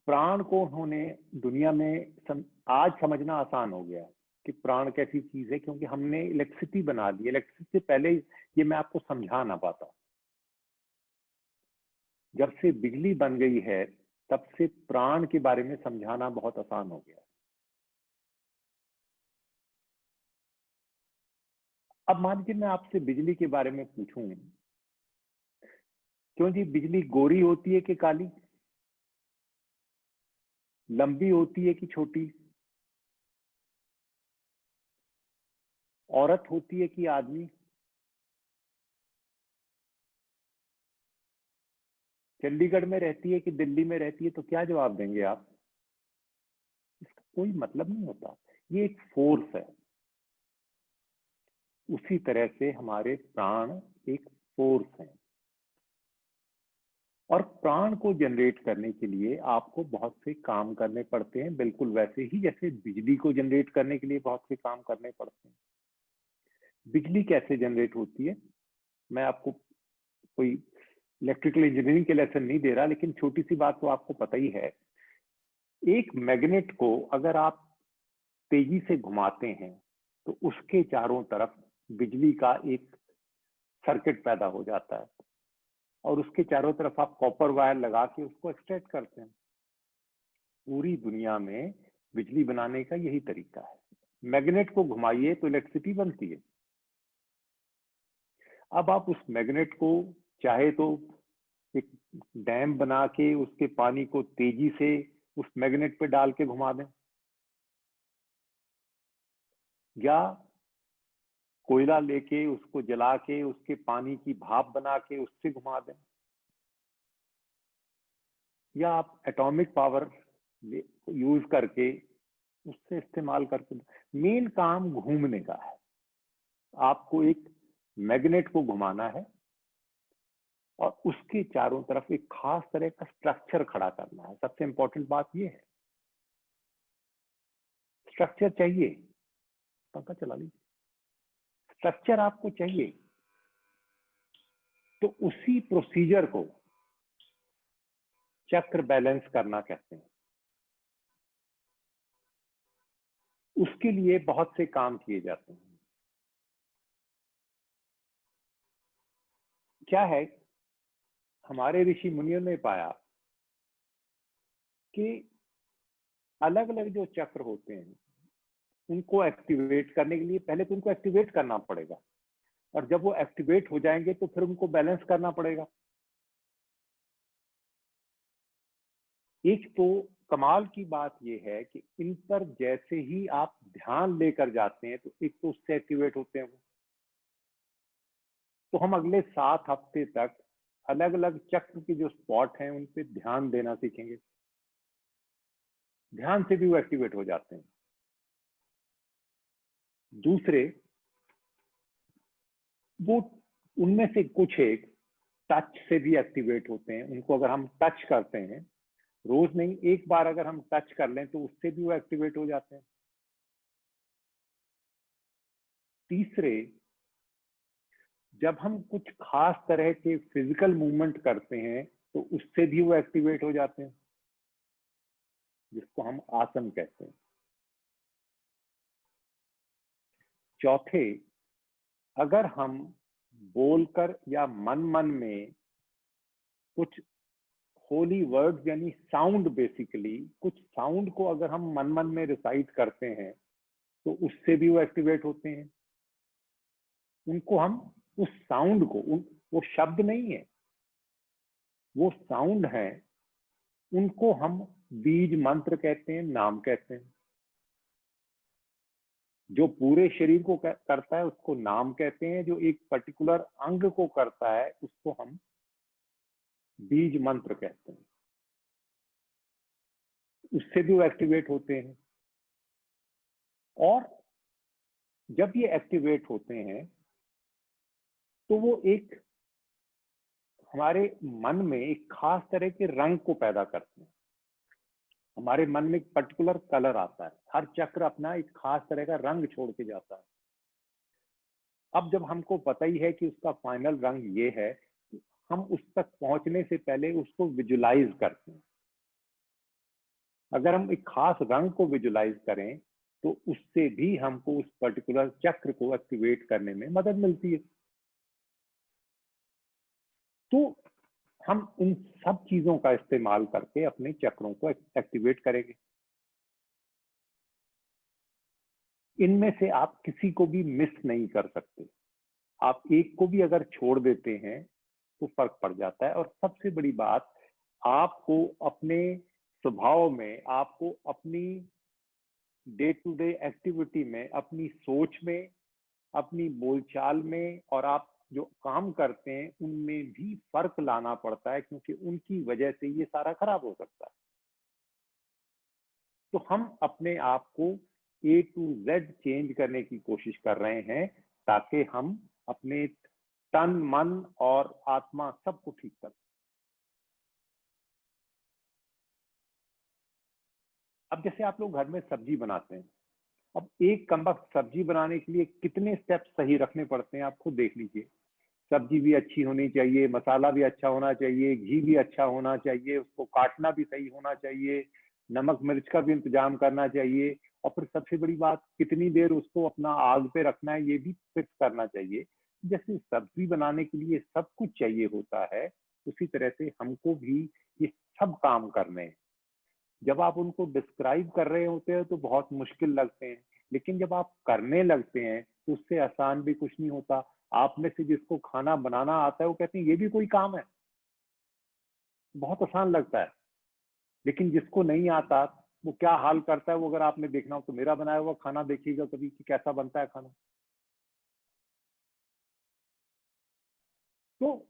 प्राण को उन्होंने दुनिया में आज समझना आसान हो गया कि प्राण कैसी चीज है, क्योंकि हमने इलेक्ट्रिसिटी बना दी। इलेक्ट्रिसिटी से पहले ये मैं आपको समझा ना पाता। जब से बिजली बन गई है, तब से प्राण के बारे में समझाना बहुत आसान हो गया। अब मान लीजिए मैं आपसे बिजली के बारे में पूछूं, क्यों जी बिजली गोरी होती है कि काली, लंबी होती है कि छोटी, औरत होती है कि आदमी, चंडीगढ़ में रहती है कि दिल्ली में रहती है, तो क्या जवाब देंगे आप? इसका कोई मतलब नहीं होता। ये एक फोर्स है। उसी तरह से हमारे प्राण एक फोर्स है, और प्राण को जनरेट करने के लिए आपको बहुत से काम करने पड़ते हैं, बिल्कुल वैसे ही जैसे बिजली को जनरेट करने के लिए बहुत से काम करने पड़ते हैं। बिजली कैसे जनरेट होती है, मैं आपको कोई इलेक्ट्रिकल इंजीनियरिंग के लेसन नहीं दे रहा, लेकिन छोटी सी बात तो आपको पता ही है। एक मैग्नेट को अगर आप तेजी से घुमाते हैं तो उसके चारों तरफ बिजली का एक सर्किट पैदा हो जाता है, और उसके चारों तरफ आप कॉपर वायर लगा के उसको एक्सट्रैक्ट करते हैं। पूरी दुनिया में बिजली बनाने का यही तरीका है। मैग्नेट को घुमाइए तो इलेक्ट्रिसिटी बनती है। अब आप उस मैग्नेट को चाहे तो एक डैम बना के उसके पानी को तेजी से उस मैग्नेट पे डाल के घुमा दें, या कोयला लेके उसको जला के उसके पानी की भाप बना के उससे घुमा दें, या आप एटॉमिक पावर यूज करके उससे इस्तेमाल करके। मेन काम घूमने का है। आपको एक मैग्नेट को घुमाना है और उसके चारों तरफ एक खास तरह का स्ट्रक्चर खड़ा करना है। सबसे इंपॉर्टेंट बात यह है, स्ट्रक्चर चाहिए। पंखा चला लीजिए। स्ट्रक्चर आपको चाहिए, तो उसी प्रोसीजर को चक्र बैलेंस करना कहते हैं। उसके लिए बहुत से काम किए जाते हैं। क्या है, हमारे ऋषि मुनियों ने पाया कि अलग अलग जो चक्र होते हैं उनको एक्टिवेट करने के लिए पहले तो उनको एक्टिवेट करना पड़ेगा, और जब वो एक्टिवेट हो जाएंगे तो फिर उनको बैलेंस करना पड़ेगा। एक तो कमाल की बात यह है कि इन पर जैसे ही आप ध्यान लेकर जाते हैं तो एक तो उससे एक्टिवेट होते हैं वो। तो हम अगले 7 हफ्ते तक अलग अलग चक्र के जो स्पॉट हैं उन पे ध्यान देना सीखेंगे। ध्यान से भी वो एक्टिवेट हो जाते हैं। दूसरे, वो उनमें से कुछ एक टच से भी एक्टिवेट होते हैं। उनको अगर हम टच करते हैं, रोज नहीं, एक बार अगर हम टच कर लें तो उससे भी वो एक्टिवेट हो जाते हैं। तीसरे, जब हम कुछ खास तरह के फिजिकल मूवमेंट करते हैं तो उससे भी वो एक्टिवेट हो जाते हैं, जिसको हम आसन कहते हैं। चौथे, अगर हम बोलकर या मन मन में कुछ होली वर्ड्स यानी साउंड, बेसिकली कुछ साउंड को अगर हम मन मन में रिसाइट करते हैं तो उससे भी वो एक्टिवेट होते हैं। उनको हम उस साउंड को वो शब्द नहीं है, वो साउंड है, उनको हम बीज मंत्र कहते हैं, नाम कहते हैं। जो पूरे शरीर को करता है उसको नाम कहते हैं, जो एक पर्टिकुलर अंग को करता है उसको हम बीज मंत्र कहते हैं। उससे भी वो एक्टिवेट होते हैं। और जब ये एक्टिवेट होते हैं तो वो एक हमारे मन में एक खास तरह के रंग को पैदा करते हैं। हमारे मन में एक पर्टिकुलर कलर आता है। हर चक्र अपना एक खास तरह का रंग छोड़ के जाता है। अब जब हमको पता ही है कि उसका फाइनल रंग ये है, हम उस तक पहुंचने से पहले उसको विजुलाइज करते हैं। अगर हम एक खास रंग को विजुलाइज करें तो उससे भी हमको उस पर्टिकुलर चक्र को एक्टिवेट करने में मदद मिलती है। तो हम इन सब चीजों का इस्तेमाल करके अपने चक्रों को एक्टिवेट करेंगे। इनमें से आप किसी को भी मिस नहीं कर सकते। आप एक को भी अगर छोड़ देते हैं तो फर्क पड़ जाता है। और सबसे बड़ी बात, आपको अपने स्वभाव में, आपको अपनी डे टू डे एक्टिविटी में, अपनी सोच में, अपनी बोलचाल में, और आप जो काम करते हैं उनमें भी फर्क लाना पड़ता है, क्योंकि उनकी वजह से ये सारा खराब हो सकता है। तो हम अपने आप को ए टू जेड चेंज करने की कोशिश कर रहे हैं, ताकि हम अपने तन, मन और आत्मा सबको ठीक कर। अब जैसे आप लोग घर में सब्जी बनाते हैं, अब एक कमबख्त सब्जी बनाने के लिए कितने स्टेप्स सही रखने पड़ते हैं, आप खुद देख लीजिए। सब्जी भी अच्छी होनी चाहिए, मसाला भी अच्छा होना चाहिए, घी भी अच्छा होना चाहिए, उसको काटना भी सही होना चाहिए, नमक मिर्च का भी इंतजाम करना चाहिए, और फिर सबसे बड़ी बात, कितनी देर उसको अपना आग पे रखना है ये भी फिक्स करना चाहिए। जैसे सब्जी बनाने के लिए सब कुछ चाहिए होता है, उसी तरह से हमको भी ये सब काम करने हैं। जब आप उनको डिस्क्राइब कर रहे होते हैं तो बहुत मुश्किल लगते हैं, लेकिन जब आप करने लगते हैं तो उससे आसान भी कुछ नहीं होता। आप में से जिसको खाना बनाना आता है वो कहते हैं ये भी कोई काम है, बहुत आसान लगता है। लेकिन जिसको नहीं आता वो क्या हाल करता है, वो अगर आपने देखना हो तो मेरा बनाया हुआ खाना देखिएगा कभी कि कैसा बनता है खाना। तो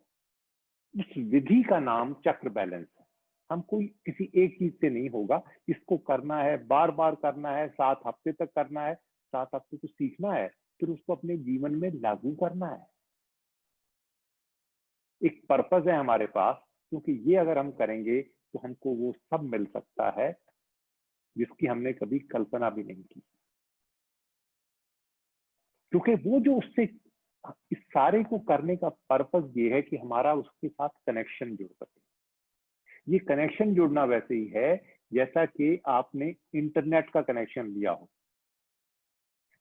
इस विधि का नाम चक्र बैलेंस है। हम कोई किसी एक चीज से नहीं होगा, इसको करना है, बार बार करना है, 7 हफ्ते तक करना है, 7 हफ्ते को सीखना है, फिर उसको अपने जीवन में लागू करना है। एक पर्पस है हमारे पास, क्योंकि ये अगर हम करेंगे तो हमको वो सब मिल सकता है जिसकी हमने कभी कल्पना भी नहीं की। क्योंकि वो जो उससे, इस सारे को करने का पर्पस ये है कि हमारा उसके साथ कनेक्शन जुड़ सके। ये कनेक्शन जुड़ना वैसे ही है जैसा कि आपने इंटरनेट का कनेक्शन लिया हो।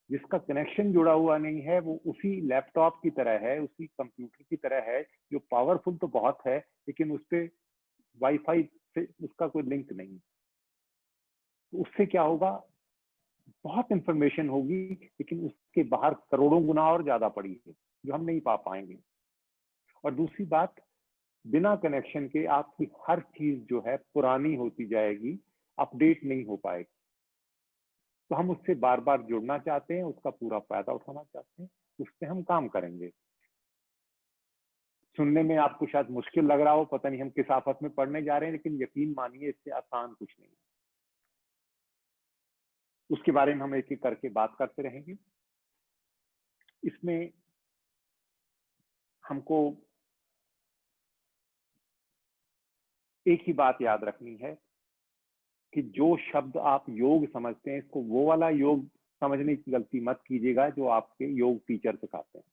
जिसका कनेक्शन जुड़ा हुआ नहीं है वो उसी लैपटॉप की तरह है, उसी कंप्यूटर की तरह है, जो पावरफुल तो बहुत है लेकिन उस पर वाईफाई से उसका कोई लिंक नहीं। तो उससे क्या होगा, बहुत इंफॉर्मेशन होगी लेकिन उसके बाहर करोड़ों गुना और ज्यादा पड़ी है जो हम नहीं पा पाएंगे। और दूसरी बात, बिना कनेक्शन के आपकी हर चीज जो है पुरानी होती जाएगी, अपडेट नहीं हो पाएगी। तो हम उससे बार बार जुड़ना चाहते हैं, उसका पूरा फायदा उठाना चाहते हैं, उस पर हम काम करेंगे। सुनने में आपको शायद मुश्किल लग रहा हो, पता नहीं हम किस आफत में पढ़ने जा रहे हैं, लेकिन यकीन मानिए इससे आसान कुछ नहीं। उसके बारे में हम एक एक करके बात करते रहेंगे। इसमें हमको एक ही बात याद रखनी है कि जो शब्द आप योग समझते हैं, इसको वो वाला योग समझने की गलती मत कीजिएगा जो आपके योग टीचर सिखाते हैं।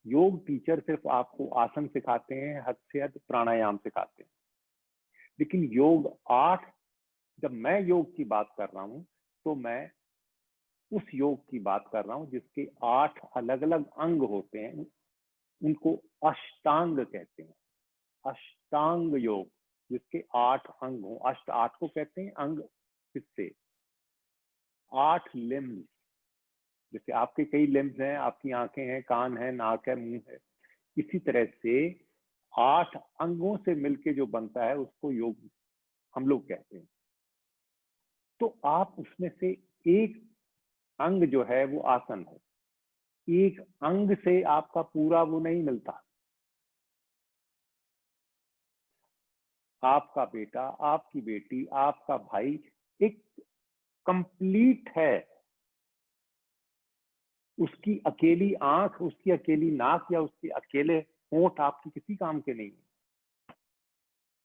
योग टीचर सिर्फ आपको आसन सिखाते हैं, हद से हद प्राणायाम सिखाते हैं। लेकिन योग 8, जब मैं योग की बात कर रहा हूं तो मैं उस योग की बात कर रहा हूं जिसके 8 अलग अलग अंग होते हैं। उनको अष्टांग कहते हैं। अष्टांग योग, जिसके 8 अंग हो। अष्ट 8 को कहते हैं, अंग हिस्से, 8 लिम्स। जैसे आपके कई लिम्स हैं, आपकी आंखें हैं, कान है, नाक है, मुंह है, इसी तरह से 8 अंगों से मिलके जो बनता है उसको योग हम लोग कहते हैं। तो आप उसमें से एक अंग जो है वो आसन है। एक अंग से आपका पूरा वो नहीं मिलता। आपका बेटा, आपकी बेटी, आपका भाई एक कंप्लीट है। उसकी अकेली आंख, उसकी अकेली नाक या उसके अकेले होंठ आपकी किसी काम के नहीं है।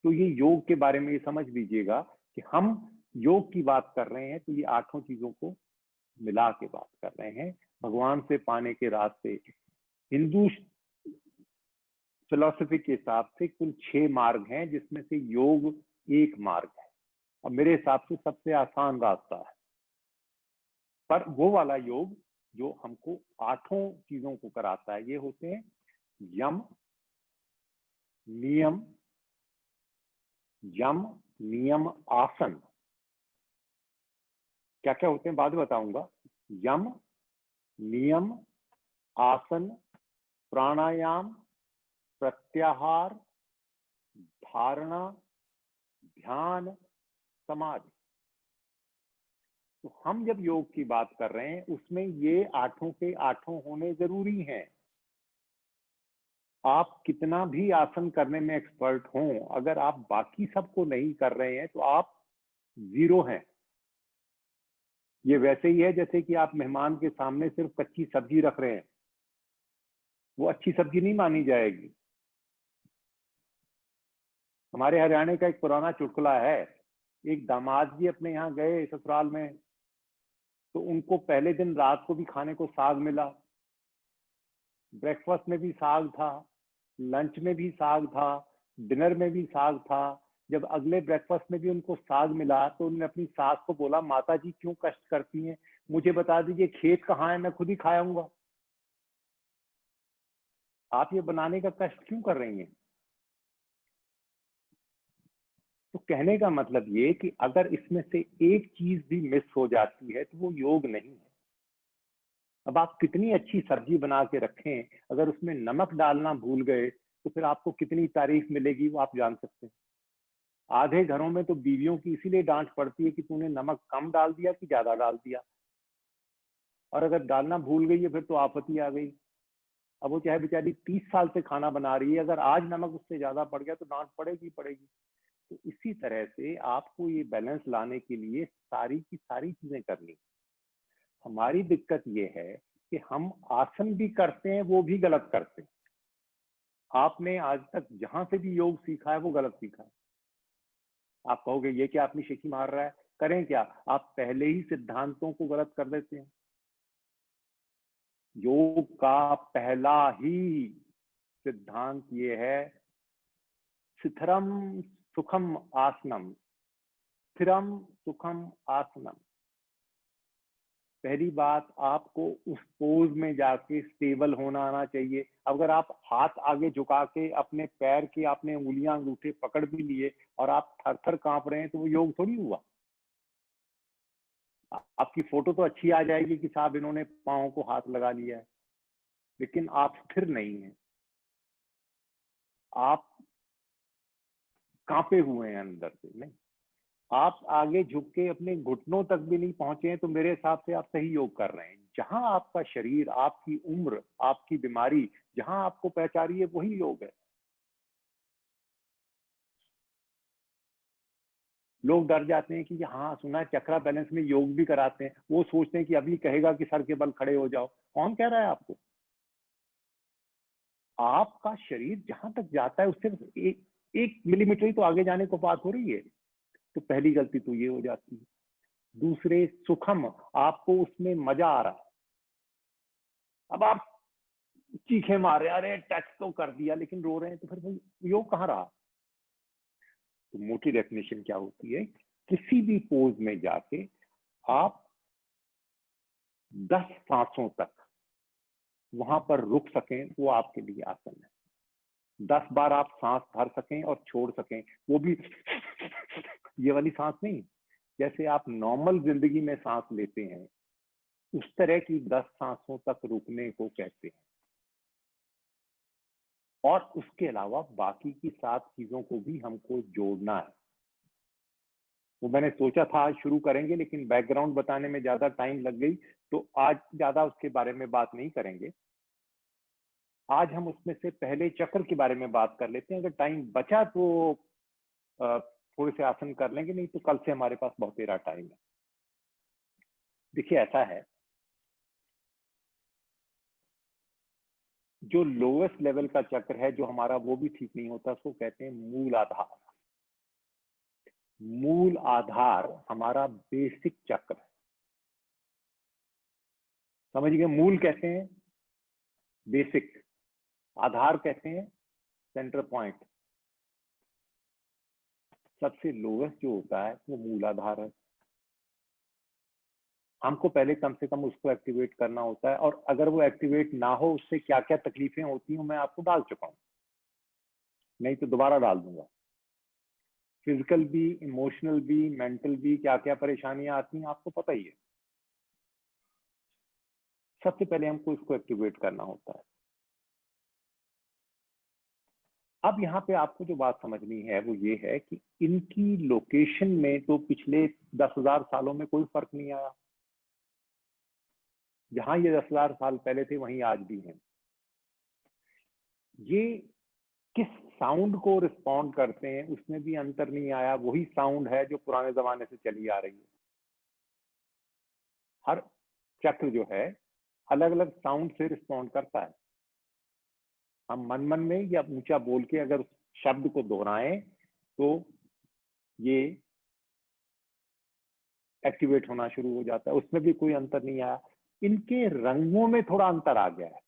तो ये योग के बारे में ये समझ लीजिएगा कि हम योग की बात कर रहे हैं तो ये 8 चीजों को मिला के बात कर रहे हैं। भगवान से पाने के रास्ते हिंदू फिलॉसफी के हिसाब से कुल 6 मार्ग हैं, जिसमें से योग एक मार्ग है और मेरे हिसाब से सबसे आसान रास्ता है। पर वो वाला योग जो हमको 8 चीजों को कराता है, ये होते हैं यम, नियम, यम, नियम, आसन। क्या क्या होते हैं बाद में बताऊंगा। यम, नियम, आसन, प्राणायाम, प्रत्याहार, धारणा, ध्यान, समाधि। तो हम जब योग की बात कर रहे हैं उसमें ये आठों के आठों होने जरूरी हैं। आप कितना भी आसन करने में एक्सपर्ट हों, अगर आप बाकी सबको नहीं कर रहे हैं तो आप जीरो हैं। ये वैसे ही है जैसे कि आप मेहमान के सामने सिर्फ कच्ची सब्जी रख रहे हैं, वो अच्छी सब्जी नहीं मानी जाएगी। हमारे हरियाणा का एक पुराना चुटकुला है, एक दामाद जी अपने यहाँ गए ससुराल में, तो उनको पहले दिन रात को भी खाने को साग मिला, ब्रेकफास्ट में भी साग था, लंच में भी साग था, डिनर में भी साग था। जब अगले ब्रेकफास्ट में भी उनको साग मिला तो उन्होंने अपनी सास को बोला, माता जी क्यों कष्ट करती हैं, मुझे बता दीजिए खेत कहाँ है, मैं खुद ही खाऊंगा। आप ये बनाने का कष्ट क्यों कर रही हैं? तो कहने का मतलब ये कि अगर इसमें से एक चीज भी मिस हो जाती है तो वो योग नहीं है। अब आप कितनी अच्छी सब्जी बना के रखें, अगर उसमें नमक डालना भूल गए तो फिर आपको कितनी तारीफ मिलेगी वो आप जान सकते हैं। आधे घरों में तो बीवियों की इसीलिए डांट पड़ती है कि तूने नमक कम डाल दिया कि ज्यादा डाल दिया, और अगर डालना भूल गई है फिर तो आफत ही आ गई। अब वो चाहे बेचारी 30 साल से खाना बना रही है, अगर आज नमक उससे ज्यादा पड़ गया तो डांट पड़ेगी पड़ेगी। तो इसी तरह से आपको ये बैलेंस लाने के लिए सारी की सारी चीजें करनी। हमारी दिक्कत ये है कि हम आसन भी करते हैं वो भी गलत करते हैं। आपने आज तक जहां से भी योग सीखा है वो गलत सीखा है। आप कहोगे ये क्या अपनी शिकी मार रहा है, करें क्या, आप पहले ही सिद्धांतों को गलत कर देते हैं। योग का पहला ही सिद्धांत ये है, स्थिरम सुखम आसनम, स्थिरम सुखम आसनम। पहली बात, आपको उस पोज में जाके स्टेबल होना आना चाहिए। अगर आप हाथ आगे झुका के अपने पैर की आपने उंगलियां अंगूठे पकड़ भी लिए और आप थर थर कांप रहे हैं तो वो योग थोड़ी हुआ। आपकी फोटो तो अच्छी आ जाएगी कि साहब इन्होंने पाँव को हाथ लगा लिया है, लेकिन आप स्थिर नहीं हैं, आप कांपे हुए हैं अंदर से। नहीं, आप आगे झुक के अपने घुटनों तक भी नहीं पहुंचे हैं तो मेरे हिसाब से आप सही योग कर रहे हैं। जहां आपका शरीर, आपकी उम्र, आपकी बीमारी जहां आपको पहचान रही है वही योग है। लोग डर जाते हैं कि हाँ सुना है चक्रा बैलेंस में योग भी कराते हैं, वो सोचते हैं कि अभी कहेगा कि सर के बल खड़े हो जाओ। कौन कह रहा है आपको? आपका शरीर जहां तक जाता है उससे एक मिलीमीटर ही तो आगे जाने को बात हो रही है। तो पहली गलती तो ये हो जाती है। दूसरे, सुखम, आपको उसमें मजा आ रहा है। अब आप चीखे मार रहे, अरे टच तो कर दिया लेकिन रो रहे हैं, तो फिर भाई योग कहाँ रहा? तो मोटी डेफिनेशन क्या होती है, किसी भी पोज में जाके आप 10 सांसों तक वहां पर रुक सकें, वो आपके लिए आसन है। 10 बार आप सांस भर सकें और छोड़ सकें, वो भी ये वाली सांस नहीं, जैसे आप नॉर्मल जिंदगी में सांस लेते हैं उस तरह की 10 सांसों तक रुकने को कहते हैं। और उसके अलावा बाकी की 7 चीजों को भी हमको जोड़ना है। वो मैंने सोचा था आज शुरू करेंगे, लेकिन बैकग्राउंड बताने में ज्यादा टाइम लग गई, तो आज ज्यादा उसके बारे में बात नहीं करेंगे। आज हम उसमें से पहले चक्र के बारे में बात कर लेते हैं। अगर टाइम बचा तो थोड़े से आसन कर लेंगे, नहीं तो कल से हमारे पास बहुत तेरा टाइम है। देखिए ऐसा है, जो लोएस्ट लेवल का चक्र है जो हमारा, वो भी ठीक नहीं होता, उसको कहते हैं मूल आधार। मूल आधार हमारा बेसिक चक्र है। समझ गए? मूल कहते हैं बेसिक, आधार कहते हैं सेंटर पॉइंट। सबसे लोएस्ट जो होता है वो मूल आधार है। हमको पहले कम से कम उसको एक्टिवेट करना होता है, और अगर वो एक्टिवेट ना हो उससे क्या क्या तकलीफें होती हैं मैं आपको डाल चुका हूं, नहीं तो दोबारा डाल दूंगा। फिजिकल भी, इमोशनल भी, मेंटल भी, क्या क्या परेशानियां आती हैं आपको पता ही है। सबसे पहले हमको इसको एक्टिवेट करना होता है। अब यहाँ पे आपको जो बात समझनी है वो ये है कि इनकी लोकेशन में तो पिछले 10,000 सालों में कोई फर्क नहीं आया। जहां ये 10,000 साल पहले थे वहीं आज भी हैं। ये किस साउंड को रिस्पॉन्ड करते हैं उसमें भी अंतर नहीं आया, वही साउंड है जो पुराने जमाने से चली आ रही है। हर चक्र जो है अलग अलग साउंड से रिस्पॉन्ड करता है। हम मन मन में या ऊंचा बोल के अगर उस शब्द को दोहराएं तो ये एक्टिवेट होना शुरू हो जाता है, उसमें भी कोई अंतर नहीं आया। इनके रंगों में थोड़ा अंतर आ गया है।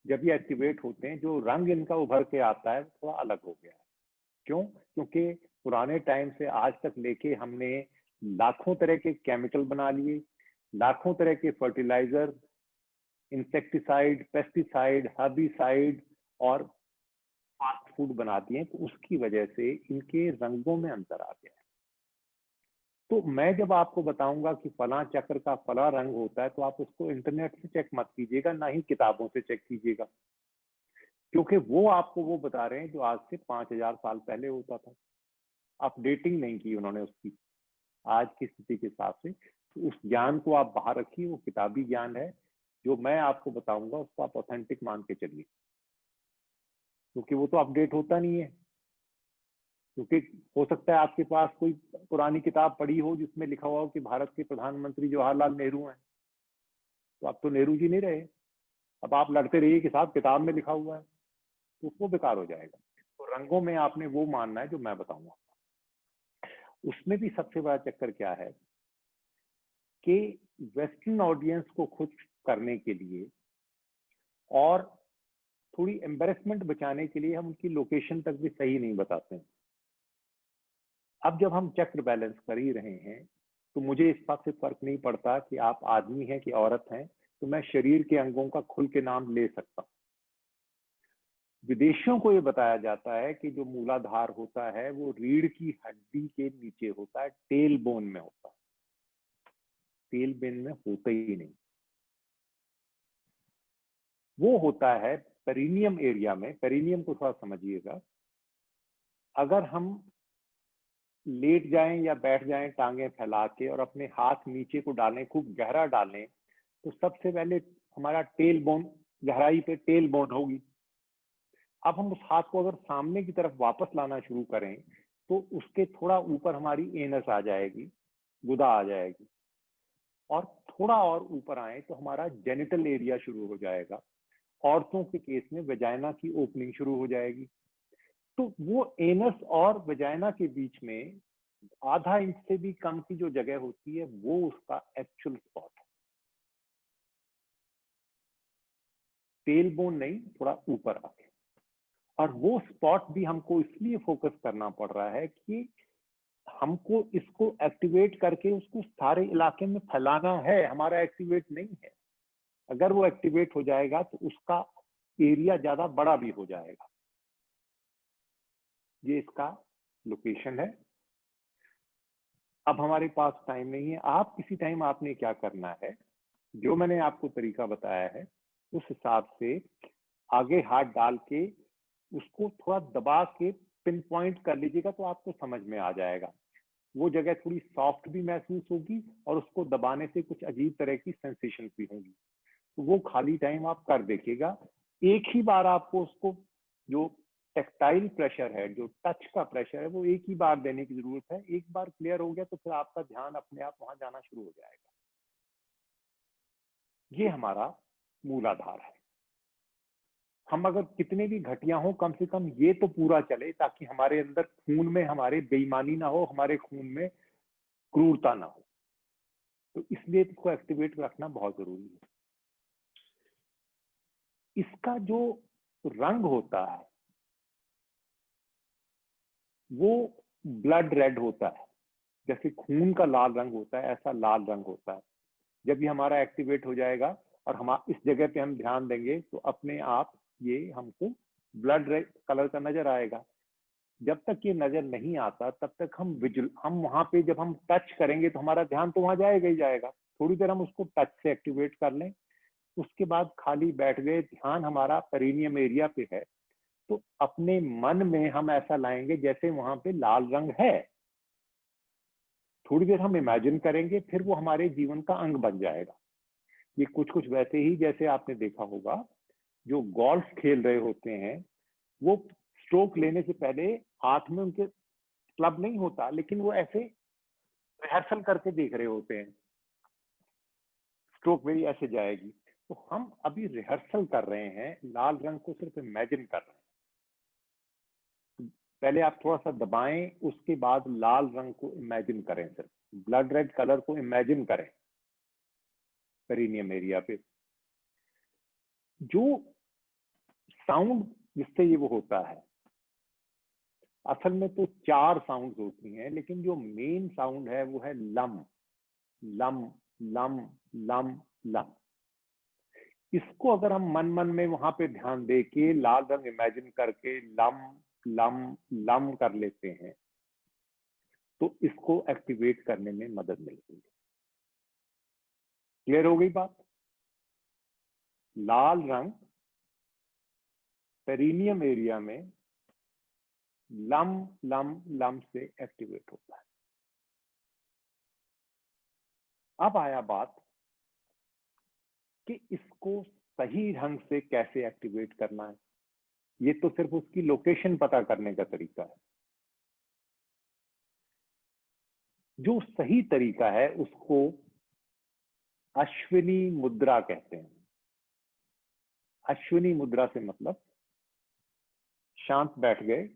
जब ये एक्टिवेट होते हैं जो रंग इनका उभर के आता है थोड़ा अलग हो गया है। क्यों? क्योंकि पुराने टाइम से आज तक लेके हमने लाखों तरह के केमिकल बना लिए, लाखों तरह के फर्टिलाइजर, इंसेक्टिसाइड, पेस्टिसाइड, हर्बिसाइड और फास्ट फूड बना दिए, तो उसकी वजह से इनके रंगों में अंतर आ गया है। तो मैं जब आपको बताऊंगा कि फला चक्र का फला रंग होता है तो आप उसको इंटरनेट से चेक मत कीजिएगा, ना ही किताबों से चेक कीजिएगा, क्योंकि वो आपको वो बता रहे हैं जो आज से 5,000 साल पहले होता था। अपडेटिंग नहीं की उन्होंने उसकी आज की स्थिति के हिसाब से। तो उस ज्ञान को आप बाहर रखिए, वो किताबी ज्ञान है। जो मैं आपको बताऊंगा उसको आप ऑथेंटिक मान के चलिए, क्योंकि वो तो अपडेट होता नहीं है। क्योंकि हो सकता है आपके पास कोई पुरानी किताब पढ़ी हो जिसमें लिखा हुआ हो कि भारत के प्रधानमंत्री जवाहरलाल नेहरू हैं, तो अब तो नेहरू जी नहीं रहे। अब आप लड़ते रहिए कि साहब किताब में लिखा हुआ है, तो वो बेकार हो जाएगा। तो रंगों में आपने वो मानना है जो मैं बताऊंगा। उसमें भी सबसे बड़ा चक्कर क्या है कि वेस्टर्न ऑडियंस को खुश करने के लिए और थोड़ी एम्बेरसमेंट बचाने के लिए हम उनकी लोकेशन तक भी सही नहीं बताते हैं। अब जब हम चक्र बैलेंस कर ही रहे हैं तो मुझे इस बात से फर्क नहीं पड़ता कि आप आदमी हैं कि औरत हैं, तो मैं शरीर के अंगों का खुल के नाम ले सकता हूँ। विदेशियों को ये बताया जाता है कि जो मूलाधार होता है वो रीढ़ की हड्डी के नीचे होता है, टेल बोन में होता है। टेल बोन में होता ही नहीं, वो होता है पेरिनियम एरिया में। पेरिनियम को थोड़ा समझिएगा। अगर हम लेट जाएं या बैठ जाएं टांगे फैला के और अपने हाथ नीचे को डालें, खूब गहरा डालें, तो सबसे पहले हमारा टेल बोन गहराई पे टेल बोन होगी। अब हम उस हाथ को अगर सामने की तरफ वापस लाना शुरू करें तो उसके थोड़ा ऊपर हमारी एनस आ जाएगी, गुदा आ जाएगी, और थोड़ा और ऊपर आए तो हमारा जेनिटल एरिया शुरू हो जाएगा। औरतों के केस में वेजाइना की ओपनिंग शुरू हो जाएगी। तो वो एनस और वेजाइना के बीच में आधा इंच से भी कम की जो जगह होती है वो उसका एक्चुअल स्पॉट है। टेल बोन नहीं, थोड़ा ऊपर आके। और वो स्पॉट भी हमको इसलिए फोकस करना पड़ रहा है कि हमको इसको एक्टिवेट करके उसको सारे इलाके में फैलाना है, हमारा एक्टिवेट नहीं है। अगर वो एक्टिवेट हो जाएगा तो उसका एरिया ज्यादा बड़ा भी हो जाएगा। ये इसका लोकेशन है। अब हमारे पास टाइम नहीं है। आप किसी टाइम आपने क्या करना है, जो मैंने आपको तरीका बताया है उस हिसाब से आगे हाथ डाल के उसको थोड़ा दबा के पिन पॉइंट कर लीजिएगा तो आपको समझ में आ जाएगा। वो जगह थोड़ी सॉफ्ट भी महसूस होगी और उसको दबाने से कुछ अजीब तरह की सेंसेशन भी होगी। तो वो खाली टाइम आप कर देखिएगा। एक ही बार आपको उसको जो टेक्टाइल प्रेशर है, जो टच का प्रेशर है, वो एक ही बार देने की जरूरत है। एक बार क्लियर हो गया तो फिर आपका ध्यान अपने आप वहां जाना शुरू हो जाएगा। ये हमारा मूलाधार है। हम अगर कितने भी घटिया हो कम से कम ये तो पूरा चले ताकि हमारे अंदर खून में हमारे बेईमानी ना हो, हमारे खून में क्रूरता ना हो। तो इसलिए इसको एक्टिवेट रखना बहुत जरूरी है। इसका जो रंग होता है वो ब्लड रेड होता है। जैसे खून का लाल रंग होता है ऐसा लाल रंग होता है। जब ये हमारा एक्टिवेट हो जाएगा और हम इस जगह पे हम ध्यान देंगे तो अपने आप ये हमको ब्लड रेड कलर का नजर आएगा। जब तक ये नजर नहीं आता तब तक हम वहां पे जब हम टच करेंगे तो हमारा ध्यान तो वहां जाएगा ही जाएगा। थोड़ी देर हम उसको टच से एक्टिवेट कर लें, उसके बाद खाली बैठ गए, ध्यान हमारा पेरिनियम एरिया पे है, तो अपने मन में हम ऐसा लाएंगे जैसे वहां पे लाल रंग है। थोड़ी देर हम इमेजिन करेंगे, फिर वो हमारे जीवन का अंग बन जाएगा। ये कुछ कुछ वैसे ही जैसे आपने देखा होगा, जो गोल्फ खेल रहे होते हैं, वो स्ट्रोक लेने से पहले हाथ में उनके क्लब नहीं होता, लेकिन वो ऐसे रिहर्सल करके देख रहे होते हैं, स्ट्रोक मेरी ऐसे जाएगी। तो हम अभी रिहर्सल कर रहे हैं, लाल रंग को सिर्फ इमेजिन कर रहे हैं। पहले आप थोड़ा सा दबाएं, उसके बाद लाल रंग को इमेजिन करें, सिर्फ ब्लड रेड कलर को इमेजिन करें पेरिनियम एरिया पे। जो साउंड जिससे ये वो होता है, असल में तो 4 साउंड होती हैं, लेकिन जो मेन साउंड है वो है lump lump lump lump lump. इसको अगर हम मन मन में वहां पे ध्यान दे के लाल रंग इमेजिन करके लम लम लम कर लेते हैं, तो इसको एक्टिवेट करने में मदद मिलती है। क्लियर हो गई बात? लाल रंग पेरिनियम एरिया में लम लम लम से एक्टिवेट होता है। अब आया बात कि इसको सही ढंग से कैसे एक्टिवेट करना है। ये तो सिर्फ उसकी लोकेशन पता करने का तरीका है। जो सही तरीका है उसको अश्विनी मुद्रा कहते हैं। अश्विनी मुद्रा से मतलब शांत बैठ गए,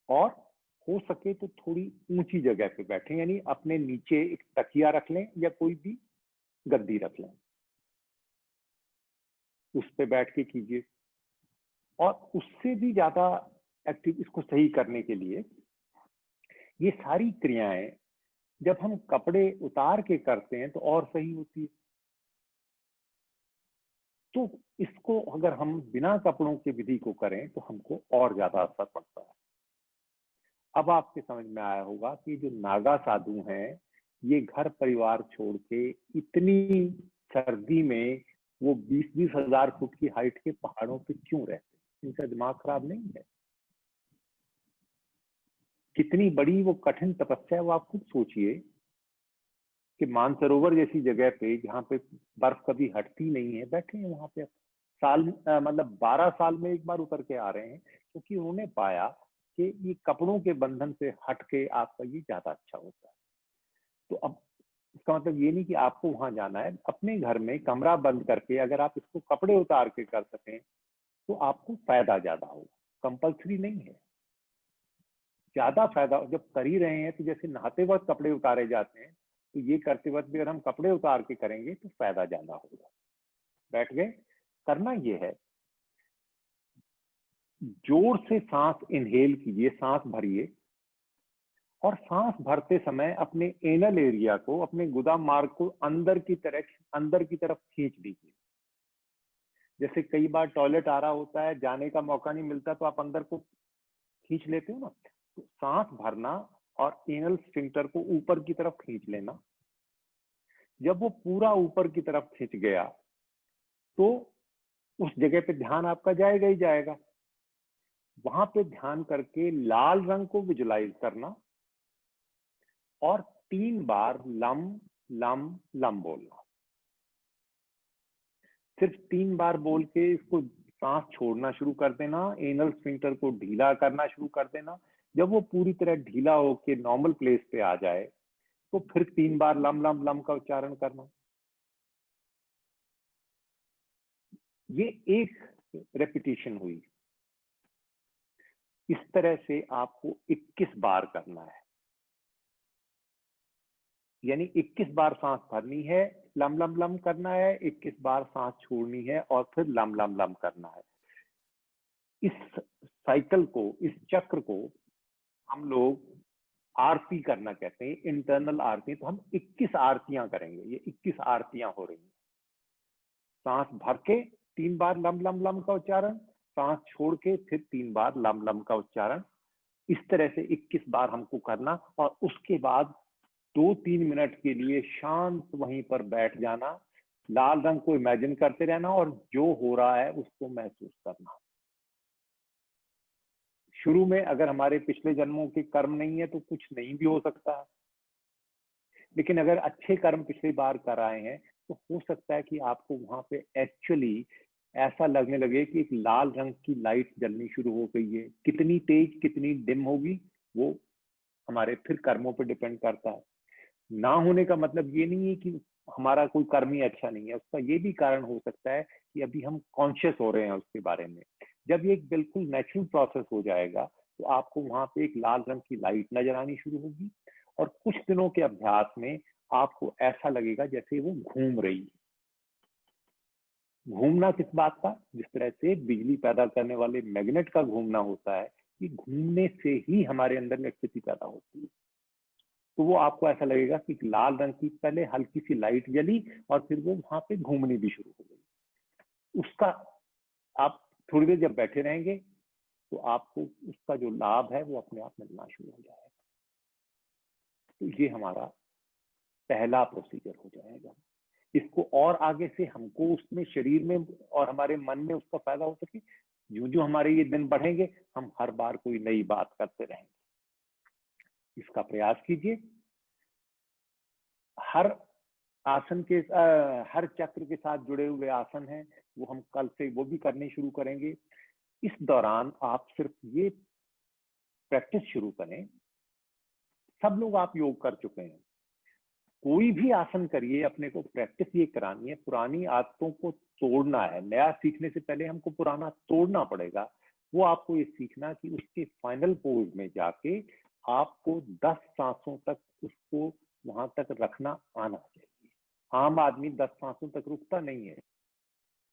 और हो सके तो थोड़ी ऊंची जगह पे बैठे, यानी अपने नीचे एक तकिया रख लें या कोई भी गद्दी रख लें, उस पे बैठ के कीजिए। और उससे भी ज्यादा एक्टिव, इसको सही करने के लिए ये सारी क्रियाएं जब हम कपड़े उतार के करते हैं तो और सही होती है। तो इसको अगर हम बिना कपड़ों के विधि को करें तो हमको और ज्यादा असर पड़ता है। अब आपके समझ में आया होगा कि जो नागा साधु हैं, ये घर परिवार छोड़ के इतनी सर्दी में वो 20-20 हजार फुट की हाइट के पहाड़ों पे क्यों रहते हैं? इनका दिमाग खराब नहीं है? कितनी बड़ी वो कठिन तपस्या है, वो आप खुद सोचिए कि मानसरोवर जैसी जगह पे, जहाँ पे बर्फ कभी हटती नहीं है, बैठे हैं वहां पे साल मतलब 12 साल में एक बार उतर के आ रहे हैं, क्योंकि उन्होंने पाया कि ये कपड़ों के बंधन से हट के आपका ये ज्यादा अच्छा होता है। तो अब इसका मतलब ये नहीं कि आपको वहां जाना है, अपने घर में कमरा बंद करके अगर आप इसको कपड़े उतार के कर सकें तो आपको फायदा ज्यादा होगा। कंपल्सरी नहीं है, ज्यादा फायदा जब कर ही रहे हैं। तो जैसे नहाते वक्त कपड़े उतारे जाते हैं, तो ये करते वक्त भी अगर हम कपड़े उतार के करेंगे तो फायदा ज्यादा होगा। बैठ गए? करना ये है, जोर से सांस इनहेल कीजिए, सांस भरिए, और सांस भरते समय अपने एनल एरिया को, अपने गुदा मार्ग को अंदर की तरफ खींच लीजिए। जैसे कई बार टॉयलेट आ रहा होता है, जाने का मौका नहीं मिलता, तो आप अंदर को खींच लेते हो ना। तो सांस भरना और एनल स्फिंक्टर को ऊपर की तरफ खींच लेना। जब वो पूरा ऊपर की तरफ खींच गया तो उस जगह पे ध्यान आपका जाएगा ही जाएगा। वहां पे ध्यान करके लाल रंग को विजुलाइज करना, और 3 बार लम लम लम बोलना। सिर्फ 3 बार बोल के इसको सांस छोड़ना शुरू कर देना, एनल स्फिंक्टर को ढीला करना शुरू कर देना। जब वो पूरी तरह ढीला होके नॉर्मल प्लेस पे आ जाए तो फिर 3 बार लम लम लम का उच्चारण करना। ये एक रेपिटेशन हुई। इस तरह से आपको 21 बार करना है, यानी 21 बार सांस भरनी है, लम लम लम करना है, 21 बार सांस छोड़नी है, और फिर लम लम लम करना है। इस साइकिल को, इस चक्र को हम लोग आरती करना कहते हैं, इंटरनल आरती। तो हम 21 आरतियां करेंगे। ये 21 आरतियां हो रही हैं। सांस भर के 3 बार लम लम लम का उच्चारण, सांस छोड़ के फिर 3 बार लम लम का उच्चारण। इस तरह से 21 बार हमको करना, और उसके बाद 2-3 मिनट के लिए शांत वहीं पर बैठ जाना। लाल रंग को इमेजिन करते रहना और जो हो रहा है उसको महसूस करना। शुरू में अगर हमारे पिछले जन्मों के कर्म नहीं है तो कुछ नहीं भी हो सकता है, लेकिन अगर अच्छे कर्म पिछली बार कर आए हैं तो हो सकता है कि आपको वहां पे एक्चुअली ऐसा लगने लगे कि एक लाल रंग की लाइट जलनी शुरू हो गई है। कितनी तेज कितनी डिम होगी वो हमारे फिर कर्मों पे डिपेंड करता है। ना होने का मतलब ये नहीं है कि हमारा कोई कर्म ही अच्छा नहीं है, उसका ये भी कारण हो सकता है कि अभी हम कॉन्शियस हो रहे हैं उसके बारे में। जब ये एक बिल्कुल नेचुरल प्रोसेस हो जाएगा तो आपको वहां पे एक लाल रंग की लाइट नजर आनी शुरू होगी और कुछ दिनों के अभ्यास में आपको ऐसा लगेगा जैसे वो घूम रही है। घूमना किस बात का? जिस तरह से बिजली पैदा करने वाले मैग्नेट का घूमना होता है, कि घूमने से ही हमारे अंदर इलेक्ट्रिसिटी पैदा होती है। तो वो आपको ऐसा लगेगा कि लाल रंग की पहले हल्की सी लाइट जली और फिर वो वहां पे घूमनी भी शुरू हो गई। उसका आप थोड़ी देर जब बैठे रहेंगे तो आपको उसका जो लाभ है वो अपने आप मिलना शुरू हो जाएगा। तो ये हमारा पहला प्रोसीजर हो जाएगा। इसको और आगे से हमको उसमें शरीर में और हमारे मन में उसका फायदा हो सके, जो जो हमारे ये दिन बढ़ेंगे हम हर बार कोई नई बात करते रहेंगे। इसका प्रयास कीजिए। हर आसन के हर चक्र के साथ जुड़े हुए आसन हैं, वो हम कल से वो भी करने शुरू करेंगे। इस दौरान आप सिर्फ ये प्रैक्टिस शुरू करें। सब लोग आप योग कर चुके हैं, कोई भी आसन करिए, अपने को प्रैक्टिस ये करानी है, पुरानी आदतों को तोड़ना है। नया सीखने से पहले हमको पुराना तोड़ना पड़ेगा। वो आपको ये सीखना कि उसके फाइनल पोज में जाके आपको 10 सांसों तक उसको वहां तक रखना आना चाहिए। आम आदमी 10 सांसों तक रुकता नहीं है,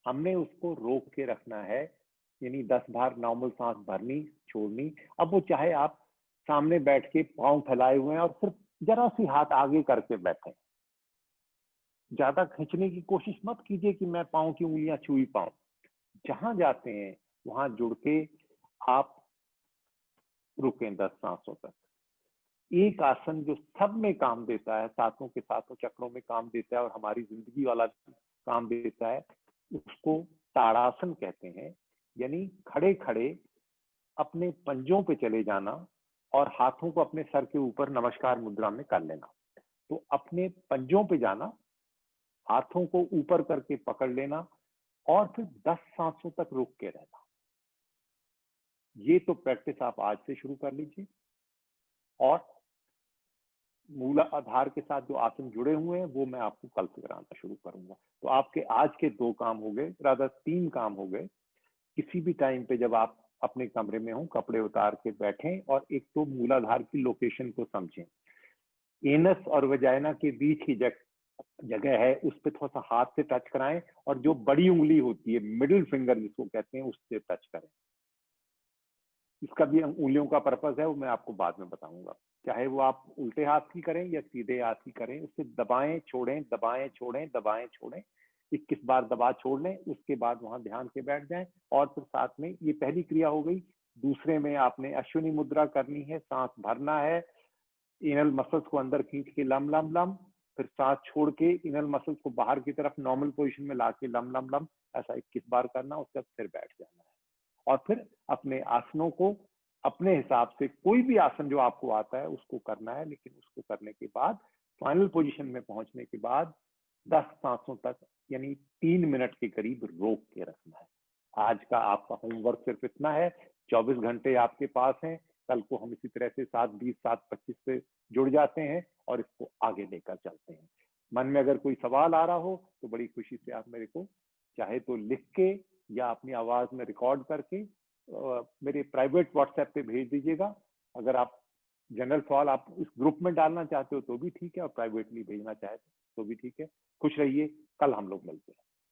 हमने उसको रोक के रखना है। यानी 10 बार नॉर्मल सांस भरनी छोड़नी। अब वो चाहे आप सामने बैठ के पांव फैलाए हुए हैं और सिर्फ जरा सी हाथ आगे करके बैठे, ज्यादा खींचने की कोशिश मत कीजिए कि मैं पांव की उंगलियां छू ही पाऊं। जहां जाते हैं वहां जुड़ के आप रुकें 10 सांसों तक। एक आसन जो सब में काम देता है, सातों के सातों चक्रों में काम देता है और हमारी जिंदगी वाला काम देता है, उसको ताड़ासन कहते हैं। यानी खड़े खड़े अपने पंजों पे चले जाना और हाथों को अपने सर के ऊपर नमस्कार मुद्रा में कर लेना। तो अपने पंजों पे जाना, हाथों को ऊपर करके पकड़ लेना और फिर 10 सांसों तक रुक के रहना। ये तो प्रैक्टिस आप आज से शुरू कर लीजिए। और मूल आधार के साथ जो आसन जुड़े हुए हैं वो मैं आपको कल से कराना शुरू करूंगा। तो आपके आज के 2 काम हो गए, रादर 3 काम हो गए। किसी भी टाइम पे जब आप अपने कमरे में हो, कपड़े उतार के बैठें और एक तो मूलाधार की लोकेशन को समझें। एनस और वजाइना के बीच की जगह है, उस पर थोड़ा सा हाथ से टच कराएं और जो बड़ी उंगली होती है, मिडिल फिंगर जिसको कहते हैं, उससे टच करें। इसका भी उंगलियों का पर्पस है, वो मैं आपको बाद में बताऊंगा। चाहे वो आप उल्टे हाथ की करें या सीधे हाथ की करें, उससे दबाएं छोड़ें दबाएं छोड़ें दबाएं छोड़ें। 21 बार दबा छोड़ लें, उसके बाद वहां ध्यान के बैठ जाएं। और फिर साथ में ये पहली क्रिया हो गई। दूसरे में आपने अश्विनी मुद्रा करनी है, सांस भरना है, इनल मसल्स को अंदर खींच के लम लम लम, फिर सांस छोड़ के इनल मसल्स को बाहर की तरफ नॉर्मल पोजीशन में ला के लम लम लम। ऐसा 21 बार करना, उसके बाद फिर बैठ जाना है। और फिर अपने आसनों को अपने हिसाब से, कोई भी आसन जो आपको आता है उसको करना है, लेकिन उसको करने के बाद फाइनल पोजीशन में पहुंचने के बाद 10 सांसों तक यानी 3 मिनट के करीब रोक के रखना है। आज का आपका होमवर्क सिर्फ इतना है। 24 घंटे आपके पास हैं। कल को हम इसी तरह से 7:20 7:25 से जुड़ जाते हैं और इसको आगे लेकर चलते हैं। मन में अगर कोई सवाल आ रहा हो तो बड़ी खुशी से आप मेरे को चाहे तो लिख के या अपनी आवाज में रिकॉर्ड करके मेरे प्राइवेट व्हाट्सएप पे भेज दीजिएगा। अगर आप जनरल सवाल आप इस ग्रुप में डालना चाहते हो तो भी ठीक है, और प्राइवेटली भेजना चाहे तो भी ठीक है। खुश रहिए, कल हम लोग मिलते हैं।